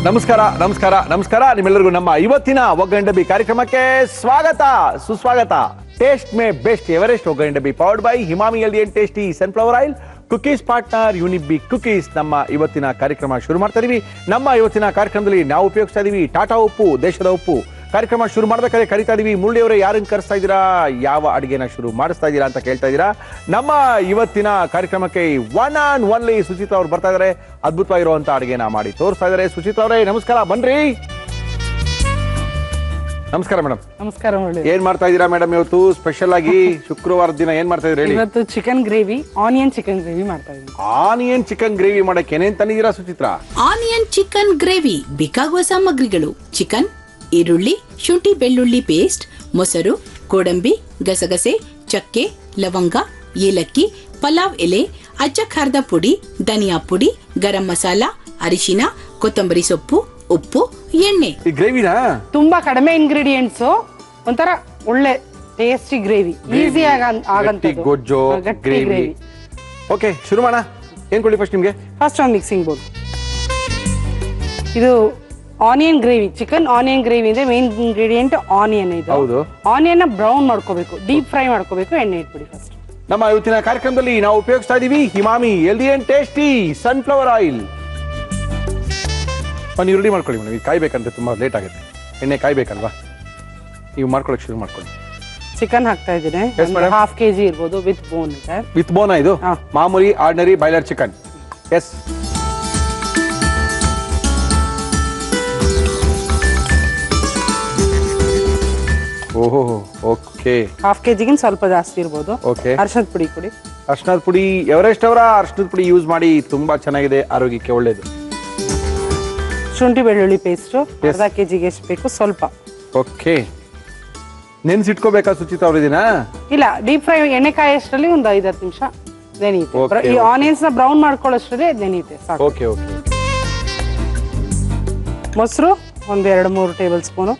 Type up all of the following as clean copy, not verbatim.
ನಮಸ್ಕಾರ ನಮಸ್ಕಾರ ನಮಸ್ಕಾರ ನಿಮ್ಮೆಲ್ಲರಿಗೂ ನಮ್ಮ ಇವತ್ತಿನ ಒಗ್ಗರಣೆ ಡಬ್ಬಿ ಕಾರ್ಯಕ್ರಮಕ್ಕೆ ಸ್ವಾಗತ ಸುಸ್ವಾಗತ. ಟೇಸ್ಟ್ ಮೇ ಬೆಸ್ಟ್ ಎವರೆಸ್ಟ್ ಒಗ್ಗರಣೆ ಡಬ್ಬಿ powered by Emami healthy and tasty sunflower oil cookies partner Unibic cookies. ನಮ್ಮ ಇವತ್ತಿನ ಕಾರ್ಯಕ್ರಮ ಶುರು ಮಾಡ್ತಾ ಇದೀವಿ. ನಮ್ಮ ಇವತ್ತಿನ ಕಾರ್ಯಕ್ರಮದಲ್ಲಿ ನಾವು ಉಪಯೋಗಿಸ್ತಾ ಇದೀವಿ ಟಾಟಾ ಉಪ್ಪು, ದೇಶದ ಉಪ್ಪು. ಕಾರ್ಯಕ್ರಮ ಶುರು ಮಾಡ್ಬೇಕಾದ್ರೆ ಕರಿತಾ ಇದೀವಿ, ಮುರಳಿಯವರೇ ಯಾರನ್ನ ಕರೆಸ್ತಾ ಇದ್ದೀರಾ, ಯಾವ ಅಡುಗೆನ ಶುರು ಮಾಡಿಸ್ತಾ ಇದ್ದೀರಾ ಅಂತ ಕೇಳ್ತಾ ಇದ್ದೀರಾ. ನಮ್ಮ ಇವತ್ತಿನ ಕಾರ್ಯಕ್ರಮಕ್ಕೆ ಒನ್ ಅಂಡ್ ಒನ್ಲಿ ಸುಚಿತಾ ಅವ್ರು ಬರ್ತಾ ಇದಾರೆ. ಅದ್ಭುತವಾಗಿರುವಂತ ಅಡುಗೆನ ಮಾಡಿ ತೋರಿಸ್ತಾ ಇದಾರೆ. ಸುಚಿತಾ ಅವರೇ ನಮಸ್ಕಾರ, ಬನ್ರಿ. ನಮಸ್ಕಾರ ಮೇಡಮ್. ನಮಸ್ಕಾರ. ಏನ್ ಮಾಡ್ತಾ ಇದ್ದೀರಾ ಮೇಡಮ್ ಇವತ್ತು ಸ್ಪೆಷಲ್ ಆಗಿ ಶುಕ್ರವಾರ ದಿನ ಏನ್ ಮಾಡ್ತಾ ಇದ್ರಿ ಹೇಳಿ? ಇವತ್ತು chicken gravy, onion chicken gravy ಮಾಡ್ತಾ ಇದ್ದೀನಿ. ಆನಿಯನ್ ಚಿಕನ್ ಗ್ರೇವಿ ಮಾಡಕ್ಕೆ ಏನೇನ್ ತಂದಿದ್ದೀರಾ ಸುಚಿತ್ರಾ? ಆನಿಯನ್ ಚಿಕನ್ ಗ್ರೇವಿ ಬೇಕಾಗುವ ಸಾಮಗ್ರಿಗಳು: ಚಿಕನ್, ಈರುಳ್ಳಿ, ಶುಂಠಿ ಬೆಳ್ಳುಳ್ಳಿ ಪೇಸ್ಟ್, ಮೊಸರು, ಗೋಡಂಬಿ, ಗಸಗಸೆ, ಚಕ್ಕೆ, ಲವಂಗ, ಏಲಕ್ಕಿ, ಪಲಾವ್ ಎಲೆ, ಅಚ್ಚ ಖಾರದ ಪುಡಿ, ಧನಿಯಾ ಪುಡಿ, ಗರಂ ಮಸಾಲ, ಅರಿಶಿನ, ಕೊತ್ತಂಬರಿ ಸೊಪ್ಪು, ಉಪ್ಪು, ಎಣ್ಣೆ. ಈ ಗ್ರೇವಿನಾ ತುಂಬಾ ಕಡಿಮೆ ಇಂಗ್ರೀಡಿಯೆಂಟ್ಸ್, ಒಂಥರ ಒಳ್ಳೆ ಟೇಸ್ಟಿ ಗ್ರೇವಿ, ಈಸಿ ಆಗಂತದ್ದು ಗೊಜ್ಜು ಗ್ರೇವಿ. ಓಕೆ, ಶುರು ಮಾಡೋಣ. ಏನ್ ಕೊಡಿ ಫಸ್ಟ್ ನಿಮ್ಗೆ? ಫಸ್ಟ್ ಒಂದು ಮಿಕ್ಸಿಂಗ್ ಬೋಲ್. ಇದು onion gravy, chicken onion gravy ಅಂದ್ರೆ ಮೇನ್ ಇಂಗ್ರೀಡಿಯೆಂಟ್ ಆನಿಯನ್. ಇದು ಹೌದು. ಆನಿಯನ್ ಬ್ರೌನ್ ಮಾಡ್ಕೋಬೇಕು, ಡೀಪ್ ಫ್ರೈ ಮಾಡ್ಕೋಬೇಕು. ಎಣ್ಣೆ ಇಟ್ಬಿಡಿ ಫಸ್ಟ್. ನಮ್ಮ ಇವತ್ತಿನ ಕಾರ್ಯಕ್ರಮದಲ್ಲಿ ನಾವು ಉಪಯೋಗಿಸ್ತಾ ಇದೀವಿ Emami healthy and tasty sunflower oil. ಒಂದು ಈರುಳ್ಳಿ ಮಾಡ್ಕೊಳ್ಳಿ ಮೇಡಮ್. ಇದು ಕಾಯ್ಬೇಕಂದ್ರೆ ತುಂಬಾ ಲೇಟ್ ಆಗುತ್ತೆ, ಎಣ್ಣೆ ಕಾಯ್ಬೇಕಲ್ವಾ? ನೀವು ಮಾಡ್ಕೊಳಕ್ ಶುರು ಮಾಡ್ಕೊಳ್ಳಿ. ಚಿಕನ್ ಹಾಕ್ತಾ ಇದ್ದೀನಿ, ಹಾಫ್ ಕೆಜಿ ಇರ್ಬೋದು, ವಿತ್ ಬೋನ್ ಇದೆ. ವಿತ್ ಬೋನಾ ಇದು? ಮಾಮೂಲಿ ಆರ್ಡಿನರಿ ಬಾಯ್ಲರ್ ಚಿಕನ್. ಎಸ್. ಓಹೋ, ಓಕೆ. ಹಾಫ್ ಕೆಜಿಗಿನ ಸ್ವಲ್ಪ ಜಾಸ್ತಿ ಇರ್ಬೋದು. ಓಕೆ. ಅರಿಶಿನದ ಪುಡಿ ಕೊಡಿ. ಅರಿಶಿನದ ಪುಡಿ ಎವರೆಸ್ಟ್ ಅವರ ಅರಿಶಿನದ ಪುಡಿ ಯೂಸ್ ಮಾಡಿ, ತುಂಬಾ ಚೆನ್ನಾಗಿದೆ, ಆರೋಗ್ಯಕ್ಕೆ ಒಳ್ಳೇದು. ಶುಂಠಿ ಬೆಳ್ಳುಳ್ಳಿ ಪೇಸ್ಟ್ ಅರ್ಧ ಕೆಜಿಗೆ ಎಷ್ಟು ಬೇಕು ಸ್ವಲ್ಪ. ಓಕೆ. ನೆನ್ಸಿಟ್ಕೋಬೇಕಾ ಸುಚಿತಾ ಅವ್ರ ಇದನ್ನ? ಇಲ್ಲ, ಡೀಪ್ ಫ್ರೈ ಎಣ್ಣೆ ಕಾಯಷ್ಟರಲ್ಲಿ ಒಂದು 5-10 ನಿಮಿಷ ನೆನೆಯುತ್ತೆ. ಈ ಆನಿಯನ್ಸ್ ನ ಬ್ರೌನ್ ಮಾಡ್ಕೊಳ್ಳೋಷ್ಟರಲ್ಲಿ ನೆನೆಯುತ್ತೆ ಸಾಕು. Okay okay. ಮೊಸರು ಒಂದು 2-3 ಟೇಬಲ್ ಸ್ಪೂನು.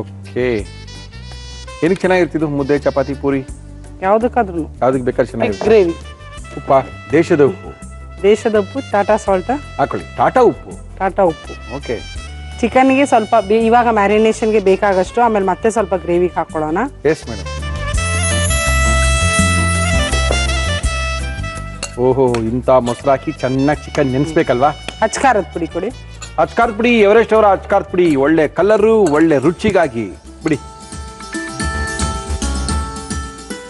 ಓಕೆ. ಏನಕ್ಕೆ ಚೆನ್ನಾಗಿರ್ತಿದ್ದು? ಮುದ್ದೆ, ಚಪಾತಿ, ಪೂರಿ ಯಾವ್ದಕ್ಕಾದ್ರೂ ಯಾವ್ದಕ್ಕೆ ಬೇಕಾದ್ರೆ ಚೆನ್ನಾಗಿರುತ್ತೆ. ಗ್ರೇವಿ. ಉಪ್ಪ, ದೇಶದ ಉಪ್ಪು. ದೇಶದ ಉಪ್ಪು, ಟಾಟಾ ಸಾಲ್ಟ್ ಹಾಕೊಳ್ಳಿ. ಟಾಟಾ ಉಪ್ಪು. ಟಾಟಾ ಉಪ್ಪು. ಓಕೆ. ಚಿಕನ್ಗೆ ಸ್ವಲ್ಪ ಇವಾಗ ಮ್ಯಾರಿನೇಷನ್ಗೆ ಬೇಕಾಗಷ್ಟು, ಆಮೇಲೆ ಮತ್ತೆ ಸ್ವಲ್ಪ ಗ್ರೇವಿಗೆ ಹಾಕೊಳ್ಳೋಣ. Yes madam. ಓಹೋ, ಇಂಥ ಮೊಸರು ಹಾಕಿ ಚೆನ್ನಾಗಿ ಚಿಕನ್ ನೆನೆಸ್ಬೇಕಲ್ವಾ? ಅಚ್ಕಾರದ ಪುಡಿ ಕೊಡಿ. ಅಚ್ಕಾರದ ಪುಡಿ ಎವರೆಸ್ಟ್ ಅವರ ಅಚ್ಕಾರದ ಪುಡಿ ಒಳ್ಳೆ ಕಲರು, ಒಳ್ಳೆ ರುಚಿಗಾಗಿ ಬಿಡಿ.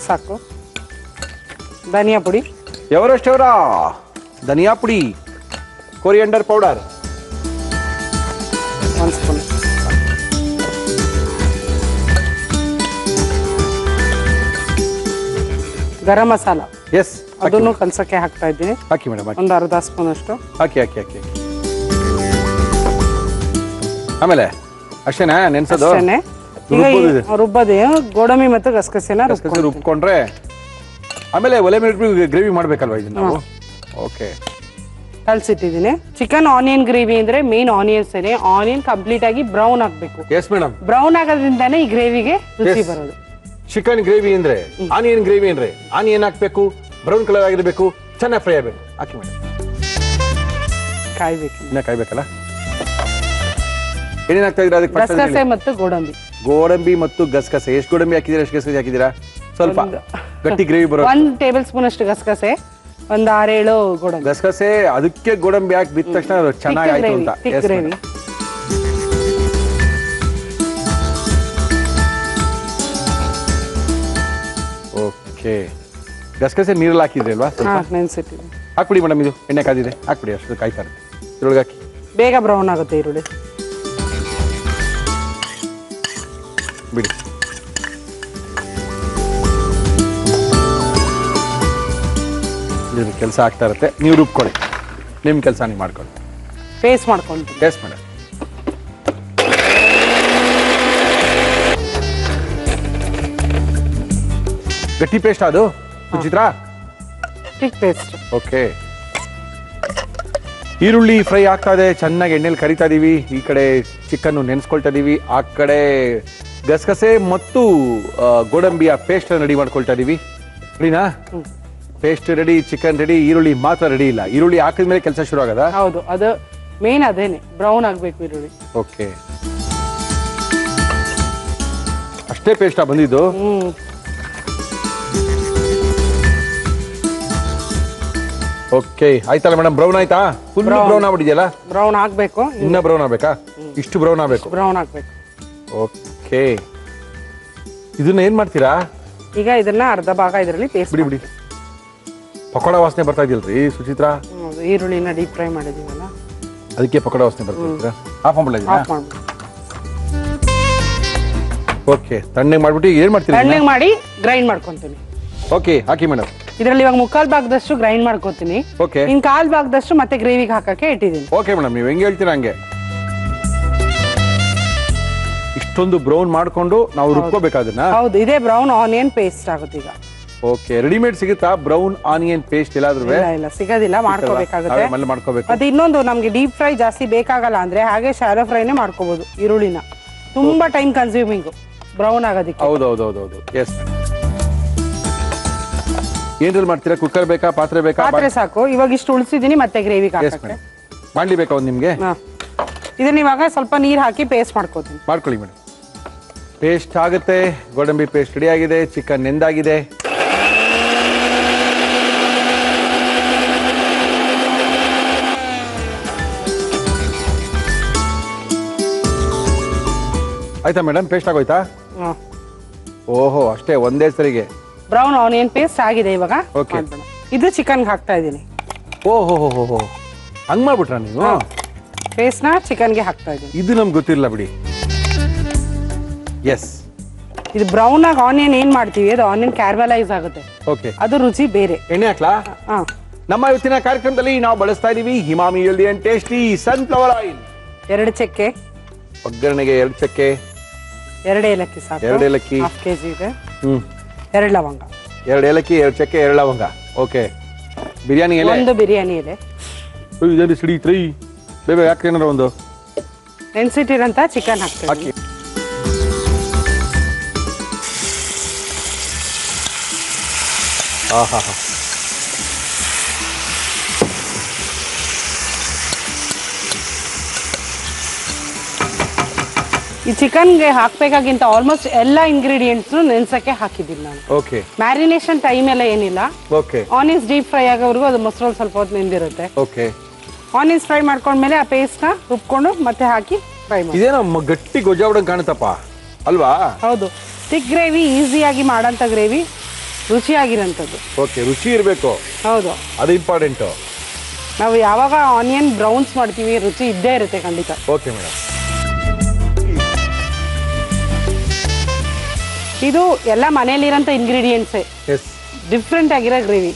ಸಾಕು. ಧನಿಯಾ ಪುಡಿ ಎವರೆಸ್ಟ್ ಅವರ ಧನಿಯಾ ಪುಡಿ, coriander powder 1 spoon. Garam masala S, ಅದನ್ನು ಕಲ್ಸಕ್ಕೆ ಹಾಕ್ತಾ ಇದ್ದೀನಿ. ಹಾಕಿ ಮೇಡಮ್, ಒಂದು ಅರ್ಧ ಸ್ಪೂನ್ ಅಷ್ಟು ಹಾಕಿ ಹಾಕಿ ಹಾಕಿ. ಆಮೇಲೆ ಅಷ್ಟೇನಾ ನೆನ್ಸೋದು? ಈಗ ರುಬ್ಬದೆ ಗೋಡಂಬಿ ಮತ್ತು ಗಸಗಸೆನ ರುಬ್ಕೊಂಡ್ರೆ ಆಮೇಲೆ ಒಲೆ ಮೇಲೆ ಗ್ರೇವಿ ಮಾಡ್ಬೇಕಲ್ವಾ ಇದನ್ನ ನಾವು? ಓಕೆ. ಕಲ್ಸಿಟ್ಟಿದ್ದೀನಿ. ಚಿಕನ್ ಆನಿಯನ್ ಗ್ರೇವಿ ಅಂದ್ರೆ ಮೇನ್ ಆನಿಯನ್ಸ್ ಏನೇ, ಆನಿಯನ್ ಕಂಪ್ಲೀಟ್ ಆಗಿ ಬ್ರೌನ್ ಆಗ್ಬೇಕು. Yes madam. ಬ್ರೌನ್ ಆಗೋದ್ರಿಂದಾನೇ ಈ ಗ್ರೇವಿಗೆ ರುಚಿ ಬರೋದು. ಚಿಕನ್ ಗ್ರೇವಿ ಅಂದ್ರೆ, ಆನಿಯನ್ ಗ್ರೇವಿ ಅಂದ್ರೆ ಆನಿಯನ್ ಹಾಕ್ಬೇಕು, ಬ್ರೌನ್ ಕಲರ್ ಆಗಿರ್ಬೇಕು, ಚೆನ್ನಾಗಿ ಫ್ರೈ ಆಗ್ಬೇಕು. ಹಾಕಿ ಮೇಡಮ್. ಕಾಯ್ಬೇಕು. ಇನ್ನ ಕಾಯ್ಬೇಕಲ್ಲ? ಏನೇನ್ ಹಾಕ್ತಾ ಇದ್ದೀರಾ ಅದಕ್ಕೆ? ಗಸಗಸೆ ಮತ್ತು ಗೋಡಂಬಿ. ಗೋಡಂಬಿ ಮತ್ತು ಗಸಗಸೆ. ಎಷ್ಟು ಗೋಡಂಬಿ ಹಾಕಿದ್ದೀರಾ, ಎಷ್ಟು ಗಸಗಸೆ ಹಾಕಿದ್ದೀರಾ? ಸ್ವಲ್ಪ ಗಟ್ಟಿ ಗ್ರೇವಿ ಬರೋ. 1 ಟೇಬಲ್ ಸ್ಪೂನ್ ಅಷ್ಟು ಗಸಗಸೆ, ಒಂದು 6-7 ಗೋಡಂಬಿ. ಗಸಗಸೆ ಅದಕ್ಕೆ ಗೋಡಂಬಿ ಹಾಕಿ ಬಿದ್ದ ತಕ್ಷಣ ಚೆನ್ನಾಗಿ ಆಯ್ತು ಅಂತ. ಗ್ರೇವಿ. ಓಕೆ. ಗಸಗಸೆ ನೀರಲ್ಲಿ ಹಾಕಿದ್ರಿ ಅಲ್ವಾ? ನೆನ್ಸಿಟ್ಟಿದ್ದೀನಿ. ಹಾಕ್ಬಿಡಿ ಮೇಡಮ್. ಇದು ಎಣ್ಣೆ ಕಾದಿದೆ, ಹಾಕ್ಬಿಡಿ. ಅಷ್ಟು ಕಾಯ್ತಾ ಇರುತ್ತೆ, ಇದ್ರೊಳಗೆ ಹಾಕಿ. ಬೇಗ ಬ್ರೌನ್ ಆಗುತ್ತೆ ಈರುಳ್ಳಿ. ಬಿಡಿ. ಕೆಲಸ ಆಗ್ತಾ ಇರುತ್ತೆ, ನೀವು ರುಬ್ಕೊಳ್ಳಿ. ನಿಮ್ಮ ಕೆಲಸ ನೀವು ಮಾಡ್ಕೊಳ್ಳಿ. ಪೇಸ್ಟ್ ಮಾಡ್ಕೊಂಡು. Yes madam. ಗಟ್ಟಿ ಪೇಸ್ಟ್ ಅದು ಸುಚಿತ್ರಾ? Thick paste. ಓಕೆ. ಈರುಳ್ಳಿ ಫ್ರೈ ಆಗ್ತಾ ಇದೆ, ಚೆನ್ನಾಗಿ ಎಣ್ಣೆಲಿ ಕರಿತಾ ಇದೀವಿ. ಈ ಕಡೆ ಚಿಕನ್ ನೆನೆಸ್ಕೊಳ್ತಾ ಇದೀವಿ, ಆ ಕಡೆ ಗಸಗಸೆ ಮತ್ತು ಗೋಡಂಬಿಯ ಪೇಸ್ಟ್ ರೆಡಿ ಮಾಡ್ಕೊಳ್ತಾ ಇದೀವಿ. ರೆಡಿನಾ? ಪೇಸ್ಟ್ ರೆಡಿ, ಚಿಕನ್ ರೆಡಿ, ಈರುಳ್ಳಿ ಮಾತ್ರ ರೆಡಿ ಇಲ್ಲ. ಈರುಳ್ಳಿ ಹಾಕಿದ್ಮೇಲೆ ಕೆಲಸ ಶುರು ಆಗದ? ಹೌದು, ಅದು ಮೇನ್ ಅದೇನೆ, ಬ್ರೌನ್ ಆಗ್ಬೇಕು ಈರುಳ್ಳಿ. ಓಕೆ, ಅಷ್ಟೇ ಪೇಸ್ಟಾ ಬಂದಿದ್ದು? ಓಕೆ, ಆಯ್ತಲ್ಲ ಮೇಡಮ್? ಬ್ರೌನ್ ಆಯ್ತಾ? ಫುಲ್ ಬ್ರೌನ್ ಆಗ್ಬಿಟ್ಟಿದೆಯಲ್ಲ? ಬ್ರೌನ್ ಆಗ್ಬೇಕು. ಇನ್ನ ಬ್ರೌನ್ ಆಗ್ಬೇಕಾ? ಇಷ್ಟು ಬ್ರೌನ್ ಆಗ್ಬೇಕು? ಬ್ರೌನ್ ಆಗ್ಬೇಕು. ಓಕೆ, ಇದನ್ನ ಏನ್ ಮಾಡ್ತೀರಾ ಈಗ? ಇದನ್ನ ಅರ್ಧ ಭಾಗ ಇದರಲ್ಲಿ ಪೇಸ್ಟ್ ಬಿಡಿ ಬಿಡಿ. ಪಕೋಡ ವಾಸನೆ ಬರ್ತಾ ಇದೆಯಲ್ರಿ ಸುಚಿತ್ರಾ? ಈರುಳ್ಳಿನ ಡೀಪ್ ಫ್ರೈ ಮಾಡಿದೀವಲ್ಲ, ಅದಕ್ಕೆ ಪಕೋಡ ವಾಸನೆ ಬರ್ತಾ ಇದ್ದೀರಾ? ಆಫ್ ಮಾಡ್ಬಿಡಿ. ಆಫ್ ಮಾಡ್ಬಿಟ್ಟು ಓಕೆ, ತಣ್ಣಗೆ ಮಾಡ್ಬಿಟ್ಟು ಏನ್ ಮಾಡ್ತೀರಾ? ತಣ್ಣಗೆ ಮಾಡಿ ಗ್ರೈಂಡ್ ಮಾಡ್ಕೊಂತೀನಿ. ಓಕೆ, ಹಾಕಿ ಮೇಡಮ್. ಇದರಲ್ಲಿ ಇವಾಗ 3/4 ಭಾಗದಷ್ಟು ಗ್ರೈಂಡ್ ಮಾಡ್ಕೋತೀನಿ. ಓಕೆ, ಇನ್ 1/4 ಭಾಗದಷ್ಟು ಮತ್ತೆ ಗ್ರೇವಿಗೆ ಹಾಕಕ್ಕೆ ಇಟ್ಟಿದ್ದೀನಿ. ಓಕೆ ಮೇಡಮ್, ನೀವು ಹೆಂಗೆ ಹೇಳ್ತೀರಾ ಹಂಗೆ. ಇಷ್ಟೊಂದು ಬ್ರೌನ್ ಮಾಡ್ಕೊಂಡು ನಾವು ರುಬ್ಕೋಬೇಕಾದನ್ನ? ಹೌದು, ಇದೇ ಬ್ರೌನ್ ಆನಿಯನ್ ಪೇಸ್ಟ್ ಆಗುತ್ತೆ ಈಗ. ಓಕೆ, ರೆಡಿಮೇಡ್ ಸಿಗುತ್ತಾ ಬ್ರೌನ್ ಆನಿಯನ್ ಪೇಸ್ಟ್? ಎಲ್ಲಾದ್ರೂ ಇಲ್ಲ, ಸಿಗೋದಿಲ್ಲ, ಮಾಡ್ಕೋಬೇಕಾಗುತ್ತೆ. ಮಾಡ್ಕೋಬೇಕು. ಮತ್ತೆ ಇನ್ನೊಂದು, ನಮ್ಗೆ ಡೀಪ್ ಫ್ರೈ ಜಾಸ್ತಿ ಬೇಕಾಗಲ್ಲ ಅಂದ್ರೆ ಹಾಗೆ ಶಾಲೋ ಫ್ರೈನೇ ಮಾಡ್ಕೋಬಹುದು. ಈರುಳ್ಳಿನ ತುಂಬಾ ಟೈಮ್ ಕನ್ಸ್ಯೂಮಿಂಗ್ ಬ್ರೌನ್ ಆಗೋದಕ್ಕೆ. ಹೌದೌದೌದೌದು, ಎಸ್. ಏನ್ರಲ್ಲಿ ಮಾಡ್ತೀರಾ? ಕುಕ್ಕರ್ ಬೇಕಾ, ಪಾತ್ರೆ ಬೇಕಾ? ಪಾತ್ರೆ ಸಾಕು. ಇವಾಗ ಇಷ್ಟು ಉಳಿಸಿದೀನಿ, ಮತ್ತೆ ಗ್ರೇವಿಗೆ ಹಾಕಕ್ಕೆ ಬಾಂಡ್ಲಿ ಬೇಕಾ ಒಂದು ನಿಮ್ಗೆ? ಇದನ್ನ ಇವಾಗ ಸ್ವಲ್ಪ ನೀರ್ ಹಾಕಿ ಪೇಸ್ಟ್ ಮಾಡ್ಕೋತೀನಿ. ಮಾಡ್ಕೊಳ್ಳಿ ಮೇಡಮ್. ಪೇಸ್ಟ್ ಆಗುತ್ತೆ, ಗೋಡಂಬಿ ಪೇಸ್ಟ್ ರೆಡಿ ಆಗಿದೆ, ಚಿಕನ್ ನೆಂದಾಗಿದೆ. ಆಯ್ತಾ ಮೇಡಮ್? ಪೇಸ್ಟ್ ಆಗೋಯ್ತಾ? ಓಹೋ, ಅಷ್ಟೇ, ಒಂದೇ ಸರಿಗೆ ಬ್ರೌನ್ ಆನಿಯನ್ ಪೇಸ್ಟ್ ಆಗಿದೆ. ಇವಾಗ Okay. ಇದು ಚಿಕನ್ಗೆ ಹಾಕ್ತಾ ಇದ್ದೀನಿ. ಓಹೋ ಹೋ ಹೋ, ಹಂಗ್ ಮಾಡ್ಬಿಟ್ರಾ ನೀವು? ಪೇಸ್ಟ್ ನ ಚಿಕನ್ಗೆ ಹಾಕ್ತಾ ಇದ್ದೀನಿ. ಇದು ನಮ್ಗೆ ಗೊತ್ತಿಲ್ಲ ಬಿಡಿ. ಎಸ್, ಇದು ಬ್ರೌನ್ ಆಗಿ ಆನಿಯನ್ ಏನ್ ಮಾಡ್ತೀವಿ, ಅದು ಆನಿಯನ್ ಕ್ಯಾರಮಲೈಸ್ ಆಗುತ್ತೆ. ಓಕೆ, ಅದು ರುಚಿ ಬೇರೆ. ಎಣ್ಣೆ ಹಾಕ್ಲಾ? ನಮ್ಮ ಇವತ್ತಿನ ಕಾರ್ಯಕ್ರಮದಲ್ಲಿ ನಾವು ಬಳಸ್ತಾ ಇದೀವಿ Emami healthy and tasty sunflower oil. 2 ಚಕ್ಕೆ, ಒಗ್ಗರಣೆಗೆ 2 ಚಕ್ಕೆ, 2 ಏಲಕ್ಕಿ ಸಾಕು, 2 ಏಲಕ್ಕಿ, 1/2 kg ಇದೆ, 2 ಲವಂಗ, 2 ಏಲಕ್ಕಿ, 2 ಚಕ್ಕೆ, 2 ಲವಂಗ. ಓಕೆ, ಬಿರಿಯಾನಿ ಎಲೆ, 1 ಬಿರಿಯಾನಿ ಎಲೆ, ಇದನ್ನು ಸಿಡಿತ್ರಿ ಬೇಬೆ, ಯಾಕೆ ಏನಾರ ಒಂದು ನೆನ್ಸಿಟ್ಟಿರಂತ ಚಿಕನ್ ಹಾಕ್ತೀವಿ. ಹಾಕಿ. ಆಹಾ, ಈ ಚಿಕನ್ಗೆ ಹಾಕ್ಬೇಕಾಗಿಂತ ಆಲ್ಮೋಸ್ಟ್ ಎಲ್ಲ ಇಂಗ್ರೀಡಿಯೆಂಟ್ಸ್ ನೆನ್ಸಕ್ಕೆ ಹಾಕಿದ್ದೀನಿ ನಾನು. ಓಕೆ, ಮ್ಯಾರಿನೇಷನ್ ಟೈಮ್ ಎಲ್ಲ ಏನಿಲ್ಲ. ಓಕೆ, ಆನಿಯನ್ಸ್ ಡೀಪ್ ಫ್ರೈ ಆಗೋವರೆಗೂ ಅದು ಮೊಸರಲ್ಲಿ ಸ್ವಲ್ಪ ಹೊತ್ತು ನೆಂದಿರುತ್ತೆ. ಓಕೆ. ಆನಿಯನ್ಸ್ ಫ್ರೈ ಮಾಡ್ಕೊಂಡ್ಮೇಲೆ ಆ ಪೇಸ್ಟ್ ನ ರುಬ್ಕೊಂಡು ಮತ್ತೆ ಹಾಕಿ ಫ್ರೈ ಮಾಡಿ. ಇದೇನೋ ಗಟ್ಟಿ ಗೊಜ್ಜಾವಡಂಗ್ ಕಾಣುತ್ತಪ್ಪ ಅಲ್ವಾ? ಹೌದು, ಥಿಕ್ ಗ್ರೇವಿ, ಈಸಿಯಾಗಿ ಮಾಡಂತ ಗ್ರೇವಿ, ರುಚಿಯಾಗಿರೋಂಥದ್ದು. ಓಕೆ, ರುಚಿ ಇರಬೇಕು. ಹೌದು, ಅದು ಇಂಪಾರ್ಟೆಂಟು. ನಾವು ಯಾವಾಗ ಆನಿಯನ್ ಬ್ರೌನ್ಸ್ ಮಾಡ್ತೀವಿ ರುಚಿ ಇದ್ದೇ ಇರುತ್ತೆ ಖಂಡಿತ. Okay madam. ಇದು ಎಲ್ಲ ಮನೆಯಲ್ಲಿರೋಂಥ ಇಂಗ್ರೀಡಿಯೆಂಟ್ಸೇ, ಎಸ್, ಡಿಫ್ರೆಂಟ್ ಆಗಿರೋ ಗ್ರೇವಿ.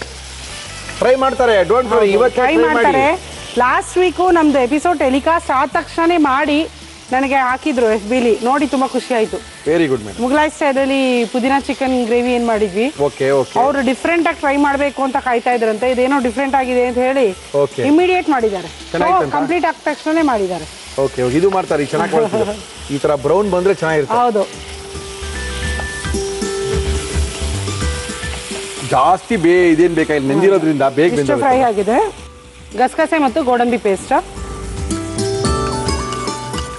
ಫ್ರೈ ಮಾಡ್ತಾರೆ, ಡೋಂಟ್ ವರಿ, ಇವತ್ತು ಟ್ರೈ ಮಾಡ್ತಾರೆ. ಲಾಸ್ಟ್ ವೀಕು ನಮ್ದು ಎಪಿಸೋಡ್ ಟೆಲಿಕಾಸ್ಟ್ ಆದ ತಕ್ಷಣ ಮಾಡಿ ನನಗೆ ಹಾಕಿದ್ರು FB ಲಿ, ನೋಡಿ ತುಂಬಾ ಖುಷಿ ಆಯ್ತು. Very good madam. ಮುಘಲಾಯ್ ಸ್ಟೈಲಲ್ಲಿ ಪುದೀನಾ ಚಿಕನ್ ಗ್ರೇವಿ ಏನ್ ಮಾಡಿದ್ವಿ, ಓಕೆ ಓಕೆ, ಅವರು ಡಿಫ್ರೆಂಟ್ ಆಗಿ ಟ್ರೈ ಮಾಡಬೇಕು ಅಂತ ಕಾಯ್ತಾ ಇದ್ರಂತೆ. ಇದೇನೋ ಡಿಫ್ರೆಂಟ್ ಆಗಿದೆ ಅಂತ ಹೇಳಿ ಓಕೆ, ಇಮಿಡಿಯೇಟ್ ಮಾಡಿದ್ದಾರೆ. ಚೆನ್ನಾಗಿತ್ತಂತ? ಕಂಪ್ಲೀಟ್ ಆದ ತಕ್ಷಣ ಮಾಡಿದ್ದಾರೆ. ಓಕೆ ಓಕೆ, ಇದು ಮಾಡ್ತಾರೆ, ಚೆನ್ನಾಗಿ ಮಾಡ್ತಾರೆ. ಈ ತರ ಬ್ರೌನ್ ಬಂದ್ರೆ ಚೆನ್ನಾಗಿರುತ್ತೆ. ಹೌದು, ಜಾಸ್ತಿ ಇದೇನ್ ಬೇಕಾಗಿಲ್ಲ, ನೆಂದಿರೋದ್ರಿಂದ ಬೇಗ ಇಷ್ಟು ಫ್ರೈ ಆಗಿದೆ. ಗಸಗಸೆ ಮತ್ತು ಗೋಡಂಬಿ ಪೇಸ್ಟ್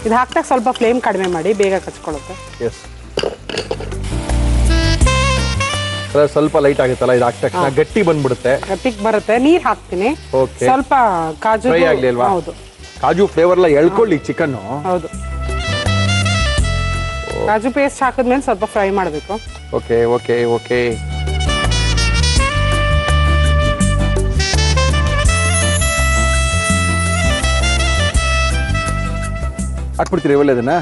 ಇದು ಹಾಕ್ದಾಗ ಸ್ವಲ್ಪ ಫ್ಲೇಮ್ ಕಡಿಮೆ ಮಾಡಿ, ಬೇಗ ಕಚ್ಕೊಳ್ಳುತ್ತೆ. ಎಸ್, ಸ್ವಲ್ಪ ಲೈಟ್ ಆಗುತ್ತಲ್ಲ, ಇದು ಹಾಕಿದ ತಕ್ಷಣ ಗಟ್ಟಿ ಬಂದ್ಬಿಡುತ್ತೆ, ಗಟ್ಟಿಗೆ ಬರುತ್ತೆ. ನೀರ್ ಹಾಕ್ತೀನಿ, ಓಕೆ, ಸ್ವಲ್ಪ ಕಾಜು ಫ್ರೈ ಆಗ್ಲಿ ಅಲ್ವಾ? ಹೌದು, ಕಾಜು ಫ್ಲೇವರ್ ಎಲ್ಲ ಎಳ್ಕೊಳ್ಳಿ ಚಿಕನ್. ಹೌದು, ಕಾಜು ಪೇಸ್ಟ್ ಹಾಕಿದ್ಮೇಲೆ ಸ್ವಲ್ಪ ಫ್ರೈ ಮಾಡಬೇಕು. ಓಕೆ ಓಕೆ ಓಕೆ, ಹಾಕ್ಬಿಡ್ತೀರಿ ಇವೆಲ್ಲ ಇದನ್ನ?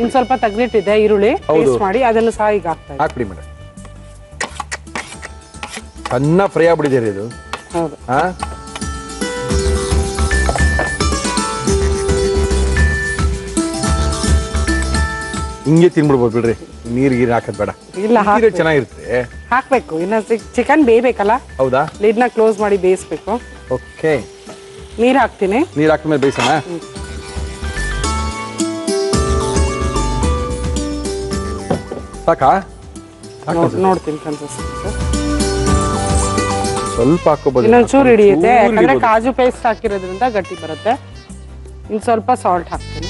ಇನ್ ಸ್ವಲ್ಪ ತೆಗ್ದಿಟ್ಟಿದೆ ಈರುಳ್ಳಿ ಪೇಸ್ಟ್ ಮಾಡಿ, ಅದನ್ನು ಸಹ ಈಗ ಹಾಕ್ಬಿಡಿ ಮೇಡಮ್. ಸಣ್ಣ ಫ್ರೈ ಆಗ್ಬಿಟ್ಟಿದೆ ಇದು. ಹೌದು, ಹಿಂಗೆ ತಿನ್ಬಿಡ್ಬೋದು ಬಿಡ್ರಿ, ನೀರ್ ಗೀರ್ ಹಾಕೋದ್ ಬೇಡ. ಇಲ್ಲ, ಚೆನ್ನಾಗಿರುತ್ತೆ. ಹಾಕ್ಬೇಕು, ಇನ್ನ ಚಿಕನ್ ಬೇಯಬೇಕಲ್ಲ. ಹೌದಾ? ಲಿಡ್ನ ಕ್ಲೋಸ್ ಮಾಡಿ ಬೇಯಿಸ್ಬೇಕು. ಓಕೆ, ನೀರ್ ಹಾಕ್ತೀನಿ. ನೀರ್ ಹಾಕಿದ್ಮೇಲೆ ಬೇಯಿಸೋಣ. ಸಾಕಾ? ನೋಡ್ತೀನಿ ಕನ್ಸಿಸ್ಟೆನ್ಸಿ. ಸ್ವಲ್ಪ ಹಾಕೋಬಹುದು, ಇನ್ನೊಂಚೂರು ಹಿಡಿಯುತ್ತೆ, ಯಾಕಂದ್ರೆ ಕಾಜು ಪೇಸ್ಟ್ ಹಾಕಿರೋದ್ರಿಂದ ಗಟ್ಟಿ ಬರುತ್ತೆ. ಇನ್ನು ಸ್ವಲ್ಪ ಸಾಲ್ಟ್ ಹಾಕ್ತೀನಿ.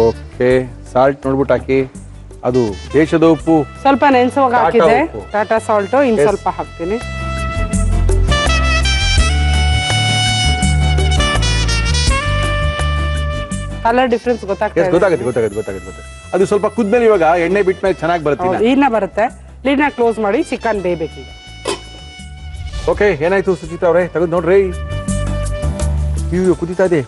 ಓಕೆ, ಸಾಲ್ಟ್ ನೋಡ್ಬಿಟ್ಟು ಹಾಕಿ. ಅದು ದೇಶದ ಉಪ್ಪು ಸ್ವಲ್ಪ ನೆನೆಸುವಾಗ ಟಾಟಾ ಹಾಕಿದೆ, ಉಪ್ಪು. ಟಾಟಾ ಸಾಲ್ಟು ಇನ್ನು Yes. ಸ್ವಲ್ಪ ಹಾಕ್ತೀನಿ. ಕಲರ್ ಡಿಫ್ರೆನ್ಸ್ ಗೊತ್ತಾಗ್ತಾ ಇದೆ. ಗೊತ್ತಾಗುತ್ತೆ. ಅದು ಸ್ವಲ್ಪ ಕುದ್ಮೇಲೆ ಇವಾಗ ಎಣ್ಣೆ ಬಿಟ್ಮೇಲೆ ಚೆನ್ನಾಗಿ ಬರುತ್ತೆ. ಹೌದು, ಇನ್ನ ಬರುತ್ತೆ. ಲೀಡ್ನ ಕ್ಲೋಸ್ ಮಾಡಿ ಚಿಕನ್ ಬೇಯಬೇಕೀಗ. ಓಕೆ, ಏನಾಯ್ತು ಸುಚಿತಾ ಅವರೇ? ತೆಗೆದು ನೋಡ್ರಿ. ಇವು ಕುದೀತಾ ಇದೆ.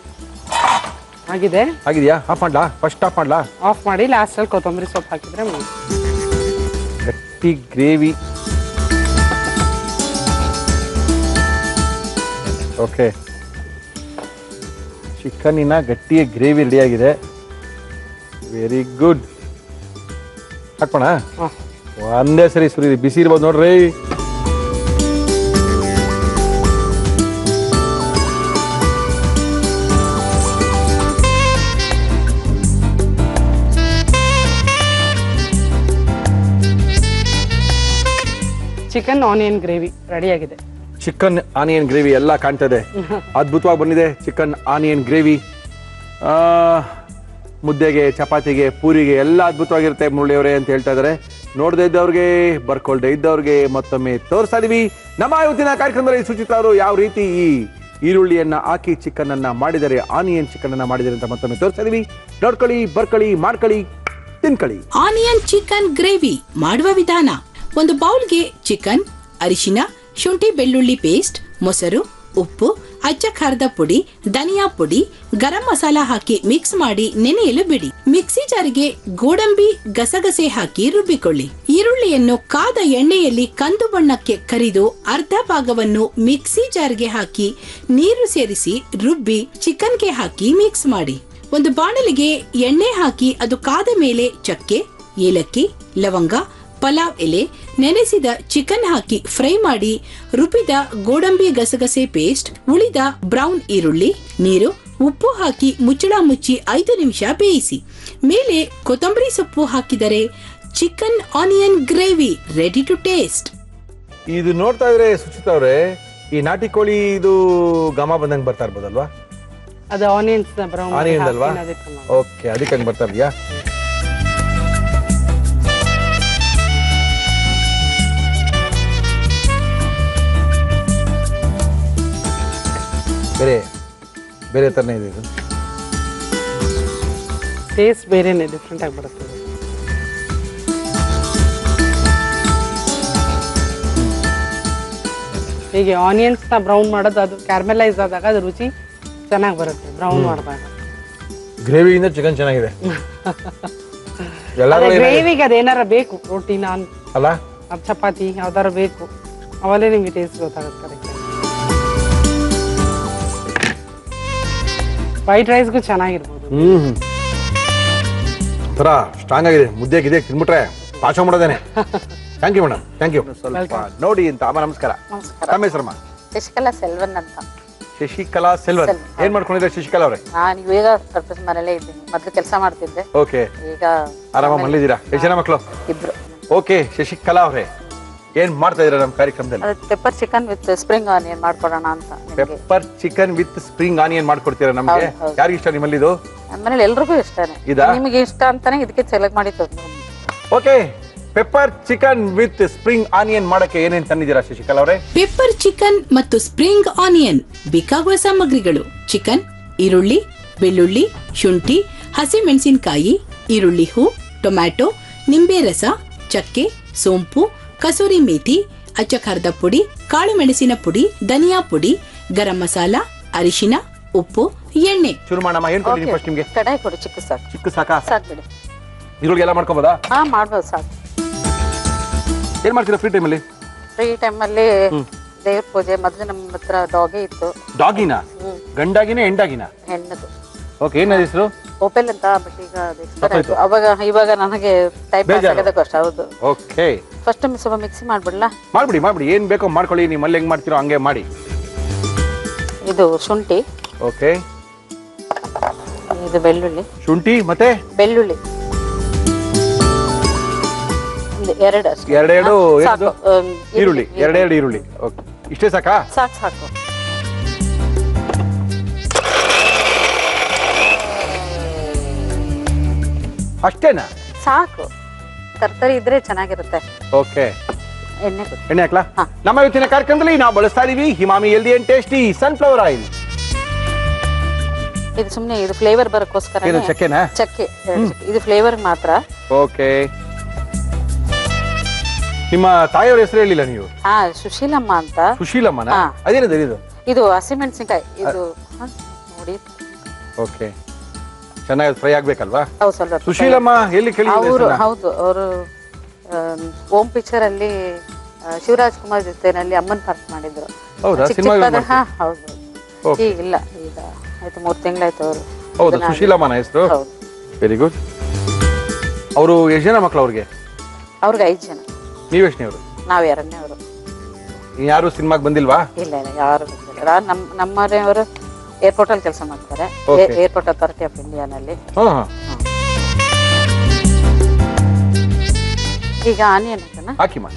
ಆಗಿದೆಯಾ? ಆಫ್ ಮಾಡ್ಲಾ? ಫಸ್ಟ್ ಆಫ್ ಮಾಡ್ಲಾ? ಆಫ್ ಮಾಡಿ ಲಾಸ್ಟಲ್ಲಿ ಕೊತ್ತಂಬರಿ ಸೊಪ್ಪು ಹಾಕಿದ್ರೆ ಮುಗೀತು. ಗಟ್ಟಿ ಗ್ರೇವಿ. ಓಕೆ, ಚಿಕನ್ನಿನ ಗಟ್ಟಿಯ ಗ್ರೇವಿ ರೆಡಿ ಆಗಿದೆ. Very good. ಹಾಕೋಣ? ಹಾಂ, ಒಂದೇ ಸರಿ ಸುರಿ, ಬಿಸಿ ಇರ್ಬೋದು ನೋಡ್ರಿ. ಚಿಕನ್ ಆನಿಯನ್ ಗ್ರೇವಿ ರೆಡಿ ಆಗಿದೆ. ಚಿಕನ್ ಆನಿಯನ್ ಗ್ರೇವಿ ಎಲ್ಲ ಕಾಣ್ತದೆ. ಅದ್ಭುತವಾಗಿ ಬಂದಿದೆ ಚಿಕನ್ ಆನಿಯನ್ ಗ್ರೇವಿ. ಮುದ್ದೆಗೆ, ಚಪಾತಿಗೆ, ಪೂರಿಗೆ ಎಲ್ಲ ಅದ್ಭುತವಾಗಿರುತ್ತೆ ಮುರಳಿಯವರೇ ಅಂತ ಹೇಳ್ತಾ ಇದ್ದಾರೆ. ನೋಡದೇ ಇದ್ದವ್ರಿಗೆ, ಬರ್ಕೊಳ್ದೇ ಇದ್ದವ್ರಿಗೆ ಮತ್ತೊಮ್ಮೆ ತೋರಿಸ್ತಾ ಇದೀವಿ. ನಮ್ಮ ಇವತ್ತಿನ ಕಾರ್ಯಕ್ರಮದಲ್ಲಿ ಸುಚಿತಾ ಅವರು ಯಾವ ರೀತಿ ಈ ಈರುಳ್ಳಿಯನ್ನ ಹಾಕಿ ಚಿಕನ್ ಅನ್ನ ಮಾಡಿದರೆ, ಆನಿಯನ್ ಚಿಕನ್ ಅನ್ನ ಮಾಡಿದರೆ ಅಂತ ಮತ್ತೊಮ್ಮೆ ತೋರಿಸ್ತಾ ಇದೀವಿ. ನೋಡ್ಕೊಳ್ಳಿ, ಬರ್ಕೊಳ್ಳಿ, ಮಾಡ್ಕೊಳ್ಳಿ, ತಿನ್ಕೊಳ್ಳಿ. ಆನಿಯನ್ ಚಿಕನ್ ಗ್ರೇವಿ ಮಾಡುವ ವಿಧಾನ: ಒಂದು ಬೌಲ್ಗೆ ಚಿಕನ್, ಅರಿಶಿನ, ಶುಂಠಿ ಬೆಳ್ಳುಳ್ಳಿ ಪೇಸ್ಟ್, ಮೊಸರು, ಉಪ್ಪು, ಅಚ್ಚ ಖಾರದ ಪುಡಿ, ಧನಿಯಾ ಪುಡಿ, ಗರಂ ಮಸಾಲ ಹಾಕಿ ಮಿಕ್ಸ್ ಮಾಡಿ ನೆನೆಯಲು ಬಿಡಿ. ಮಿಕ್ಸಿ ಜಾರಿಗೆ ಗೋಡಂಬಿ, ಗಸಗಸೆ ಹಾಕಿ ರುಬ್ಬಿಕೊಳ್ಳಿ. ಈರುಳ್ಳಿಯನ್ನು ಕಾದ ಎಣ್ಣೆಯಲ್ಲಿ ಕಂದು ಬಣ್ಣಕ್ಕೆ ಕರಿದು ಅರ್ಧ ಭಾಗವನ್ನು ಮಿಕ್ಸಿ ಜಾರ್ಗೆ ಹಾಕಿ ನೀರು ಸೇರಿಸಿ ರುಬ್ಬಿ ಚಿಕನ್ಗೆ ಹಾಕಿ ಮಿಕ್ಸ್ ಮಾಡಿ. ಒಂದು ಬಾಣಲಿಗೆ ಎಣ್ಣೆ ಹಾಕಿ ಅದು ಕಾದ ಮೇಲೆ ಚಕ್ಕೆ, ಏಲಕ್ಕಿ, ಲವಂಗ, ಪಲಾವ್ ಎಲೆ, ನೆನೆಸಿದ ಚಿಕನ್ ಹಾಕಿ ಫ್ರೈ ಮಾಡಿ ರುಬ್ಬಿದ ಗೋಡಂಬಿ ಗಸಗಸೆ ಪೇಸ್ಟ್, ಉಳಿದ ಬ್ರೌನ್ ಈರುಳ್ಳಿ, ನೀರು, ಉಪ್ಪು ಹಾಕಿ ಮುಚ್ಚಳ ಮುಚ್ಚಿ 5 ನಿಮಿಷ ಬೇಯಿಸಿ. ಮೇಲೆ ಕೊತ್ತಂಬರಿ ಸೊಪ್ಪು ಹಾಕಿದರೆ chicken onion gravy ready to taste. ಇದು ನೋಡ್ತಾ ಇದ್ರೆ ಸುಚಿತಾ ಅವರೇ, ಈ ನಾಟಿ ಕೋಳಿ ಇದು ಘಮ ಬಂದಂಗೆ ಬರ್ತಾ ಇರ್ಬೋದಲ್ವಾ? ಅದು ಆನಿಯನ್ಸ್ ಬ್ರೌನ್ ಆನಿಯನ್ ಅಲ್ವಾ? ಓಕೆ, ಅದಕ್ಕೆ ಹಂಗೆ ಬರ್ತಾ ಇದೆಯಾ? ಬೇರೆ ತರನೇ ಇದೆ ಇದು. ಟೇಸ್ಟ್ ಬೇರೆನೆ, ಡಿಫ್ರೆಂಟ್ ಆಗಿ ಬರುತ್ತೆ. ಹೀಗೆ ಆನಿಯನ್ಸ್ ನ ಬ್ರೌನ್ ಮಾಡೋದು, ಅದು ಕ್ಯಾರಮೆಲೈಸ್ ಆದಾಗ ಅದು ರುಚಿ ಚೆನ್ನಾಗಿ ಬರುತ್ತೆ. ಬ್ರೌನ್ ಮಾಡಿದಾಗ ಗ್ರೇವಿಯಿಂದ ಚಿಕನ್ ಚೆನ್ನಾಗಿದೆ. ಗ್ರೇವಿಗೆ ಅದೇನಾರ ಬೇಕು, ರೋಟಿ, ನಾನ್ ಅಲ್ಲ, ಚಪಾತಿ ಯಾವ್ದಾರ ಬೇಕು, ಅವಲ್ಲೇ ನಿಮ್ಗೆ ಟೇಸ್ಟ್ ಗೊತ್ತಾಗುತ್ತೆ. ವೈಟ್ ರೈಸ್ಗೂ ಚೆನ್ನಾಗಿರ್ಬೋದು. ಥರ ಸ್ಟ್ರಾಂಗ್ ಆಗಿದೆ. ಮುದ್ದೆ ಗಿದ್ದೆ ತಿನ್ಬಿಟ್ರೆ ಪಾಚ ಮಾಡೋದೇನೆ. Thank you madam, thank you. ಸ್ವಲ್ಪ ನೋಡಿ ಅಂತ. ಅಮ್ಮ ನಮಸ್ಕಾರ. ತಮ್ಮ ಹೆಸರಮ್ಮ? ಶಶಿಕಲಾ ಸೆಲ್ವನ್ ಅಂತ. ಶಶಿಕಲಾ ಸೆಲ್ವನ್. ಏನ್ ಮಾಡ್ಕೊಂಡಿದ್ರೆ ಶಶಿಕಲಾ ಅವರೇ? ನಾನು ಇವಾಗ ಸ್ವಲ್ಪ ಮನೇಲೇ ಇದ್ದೀನಿ. ಮೊದ್ಲು ಕೆಲಸ ಮಾಡ್ತಿದ್ದೆ. ಓಕೆ, ಈಗ ಆರಾಮ ಮನೇಲಿದ್ದೀರಾ? ಎಷ್ಟು ಜನ ಮಕ್ಕಳು? ಇಬ್ರು. ಓಕೆ, ಶಶಿಕಲಾ ಅವರೇ ಏನ್ ಮಾಡ್ತಾ ಇದೀರಾ ನಮ್ಮ ಕಾರ್ಯಕ್ರಮದಲ್ಲಿ? Pepper chicken with spring onion ಮಾಡ್ಕೊಡೋಣ ಅಂತ. Pepper chicken with spring onion ಮಾಡ್ಕೊಡ್ತೀರಾ ನಮಗೆ? ಹೌದು. ಯಾರಿಗೆ ಇಷ್ಟ ನಿಮ್ಮಲ್ಲಿ ಇದು? ನಮ್ಮ ಮನೇಲಿ ಎಲ್ರಿಗೂ ಇಷ್ಟನೇ. ಇದಾ? ನಿಮಗೆ ಇಷ್ಟ ಅಂತಾನೆ ಇದಕ್ಕೆ ಸೆಲೆಕ್ಟ್ ಮಾಡಿ ತಂದು. Okay, pepper chicken with spring onion ಮಾಡಕ್ಕೆ ಏನೇನ್ ತಂದಿದ್ದೀರಾ ಶಶಿಕಲಾ ಅವರೇ? ಪೆಪ್ಪರ್ ಚಿಕನ್ ಮತ್ತು ಸ್ಪ್ರಿಂಗ್ ಆನಿಯನ್ ಬೇಕಾಗುವ ಸಾಮಗ್ರಿಗಳು: ಚಿಕನ್, ಈರುಳ್ಳಿ, ಬೆಳ್ಳುಳ್ಳಿ, ಶುಂಠಿ, ಹಸಿಮೆಣಸಿನಕಾಯಿ, ಈರುಳ್ಳಿ ಹೂ, ಟೊಮ್ಯಾಟೊ, ನಿಂಬೆ ರಸ, ಚಕ್ಕೆ, ಸೋಂಪು, ಕಸೂರಿ ಮೇಥಿ, ಅಚ್ಚ ಖಾರದ ಪುಡಿ, ಕಾಳು ಮೆಣಸಿನ ಪುಡಿ, ಧನಿಯಾ ಪುಡಿ, ಗರಂ ಮಸಾಲ, ಅರಿಶಿನ, ಉಪ್ಪು, ಎಣ್ಣೆ. ಶುರು ಮಾಡಮ್ಮ. ಏನ್ ಕೊಡ್ತೀನಿ ಫಸ್ಟ್ ನಿಮ್ಗೆ? ಕಡಾಯಿ ಕೊಡಿ, ಚಿಕ್ಕ ಸಾಕು. ಚಿಕ್ಕ ಸಾಕಾ? ಸಾಕು ಬಿಡಿ. ಈರುಳ್ಳಿ ಎಲ್ಲ ಮಾಡ್ಕೋಬೋದಾ? ಹಾ, ಮಾಡ್ಬೋದು, ಸಾಕು. ಏನ್ ಮಾಡ್ತೀರಾ ಫ್ರೀ ಟೈಮಲ್ಲಿ? ಫ್ರೀ ಟೈಮಲ್ಲಿ ದೇವ್ರ ಪೂಜೆ. ಮೊದಲು ನಮ್ಮ ಹತ್ರ ಡಾಗೆ ಇತ್ತು. ಡಾಗಿನ? ಗಂಡಾಗಿನ ಹೆಂಡಾಗಿನ? ಹೆಣ್ಣದು. ಓಕೆ, ಏನ ಹೆಸರು? ಓಪೆಲ್ ಅಂತ. ಬಟ್ ಈಗ ಅದು ಎಕ್ಸ್ಪೈರ್ ಆಯ್ತು. ಇವಾಗ ನನಗೆ ಟೈಮ್ ಪಾಸ್ ಆಗೋದೇ ಕಷ್ಟ. ಹೌದು. ಓಕೆ, ಫಸ್ಟ್ ಸ್ವಲ್ಪ ಮಿಕ್ಸಿ ಮಾಡ್ಬಿಡ್ಲಾ? ಮಾಡ್ಬಿಡಿ. ಏನ್ ಬೇಕೋ ಮಾಡ್ಕೊಳ್ಳಿ. ನಿಮ್ಮಲ್ಲಿ ಹೆಂಗ್ ಮಾಡ್ತೀರೋ ಹಂಗೆ ಮಾಡಿ. ಇದು ಶುಂಠಿ. ಓಕೆ, ಇದು ಬೆಳ್ಳುಳ್ಳಿ. ಶುಂಠಿ ಮತ್ತೆ ಬೆಳ್ಳುಳ್ಳಿ ಎರಡು ಅಷ್ಟೇ. ಎರಡೆರಡು ಸಾಕು. ಈರುಳ್ಳಿ, ಎರಡೆರಡು ಈರುಳ್ಳಿ. ಓಕೆ, ಇಷ್ಟೇ ಸಾಕಾ? ಸಾಕು ಸಾಕು. ಅಷ್ಟೇನಾ? ಸಾಕು, ತರಕಾರಿ ಇದ್ರೆ ಚೆನ್ನಾಗಿರುತ್ತೆ. ಓಕೆ, ಎಣ್ಣೆ ಕೊಡಿ. ಎಣ್ಣೆ ಹಾಕ್ಲಾ? ಹಾ. ನಮ್ಮ ಇವತ್ತಿನ ಕಾರ್ಯಕ್ರಮದಲ್ಲಿ ನಾವು ಬಳಸ್ತಾ ಇದೀವಿ Emami healthy and tasty sunflower oil. ಇದು ಸುಮ್ನೆ ಇದು ಫ್ಲೇವರ್ ಬರಕ್ಕೋಸ್ಕರ. ಇದು ಚಕ್ಕೆನಾ? ಚಕ್ಕೆ, ಇದು ಫ್ಲೇವರ್ ಮಾತ್ರ. ಓಕೆ. ನಿಮ್ಮ ತಾಯಿಯವ್ರ ಹೆಸರು ಹೇಳಿಲ್ಲ ನೀವು? ಹಾ, ಸುಶೀಲಮ್ಮ ಅಂತ. ಸುಶೀಲಮ್ಮನ? ಹಾ. ಅದೇನದು ಇದು? ಇದು ಹಸಿಮೆಣಸಿನಕಾಯಿ. ಇದು ನೋಡಿ. ಓಕೆ, ಚೆನ್ನಾಗಿ ಫ್ರೈ ಆಗ್ಬೇಕಲ್ವಾ? ಹೌದು, ಸ್ವಲ್ಪ. ಸುಶೀಲಮ್ಮ ಎಲ್ಲಿ ಕೇಳಿ? ಹೌದು, ಅವರು ಓಂ ಪಿಕ್ಚರ್ ಅಲ್ಲಿ ಶಿವರಾಜ್ ಕುಮಾರ್ ಜೊತೆನಲ್ಲಿ ಅಮ್ಮನ್ ಪಾರ್ಟ್ ಮಾಡಿದ್ರು. ಹೌದಾ? ಚಿಕ್ಕ ಸಿನಿಮಾ ಚಿಕ್ಕದ. ಹಾ, ಹೌದು. ಈಗಿಲ್ಲ, ಈಗ ಆಯ್ತು 3 ತಿಂಗಳಾಯ್ತು ಅವರು. ಹೌದಾ? ಸುಶೀಲಮ್ಮನ ಹೆಸರು? ಹೌದು. Very good. ಅವರು ಎಷ್ಟು ಜನ ಮಕ್ಕಳು ಅವ್ರಿಗೆ? ಅವ್ರಿಗೆ 5 ಜನ. ನೀವೆಷ್ಟನೇವರು? ನಾವ್ 2ನೇವರು. ಯಾರು ಸಿನಿಮಾಗೆ ಬಂದಿಲ್ವಾ? ಇಲ್ಲ, ಯಾರು ಬಂದಿಲ್ಲ. ನಮ್ಮನೆಯವರು ಏರ್ಪೋರ್ಟ್ ಅಲ್ಲಿ ಕೆಲಸ ಮಾಡ್ತಾರೆ. Okay. ಏರ್ಪೋರ್ಟ್ ಅಥಾರಿಟಿ ಆಫ್ ಇಂಡಿಯಾನಲ್ಲಿ. ಈಗ ಆನಿಯನ್ ಹಾಕೋಣ. ಹಾಕಿ ಮಾ.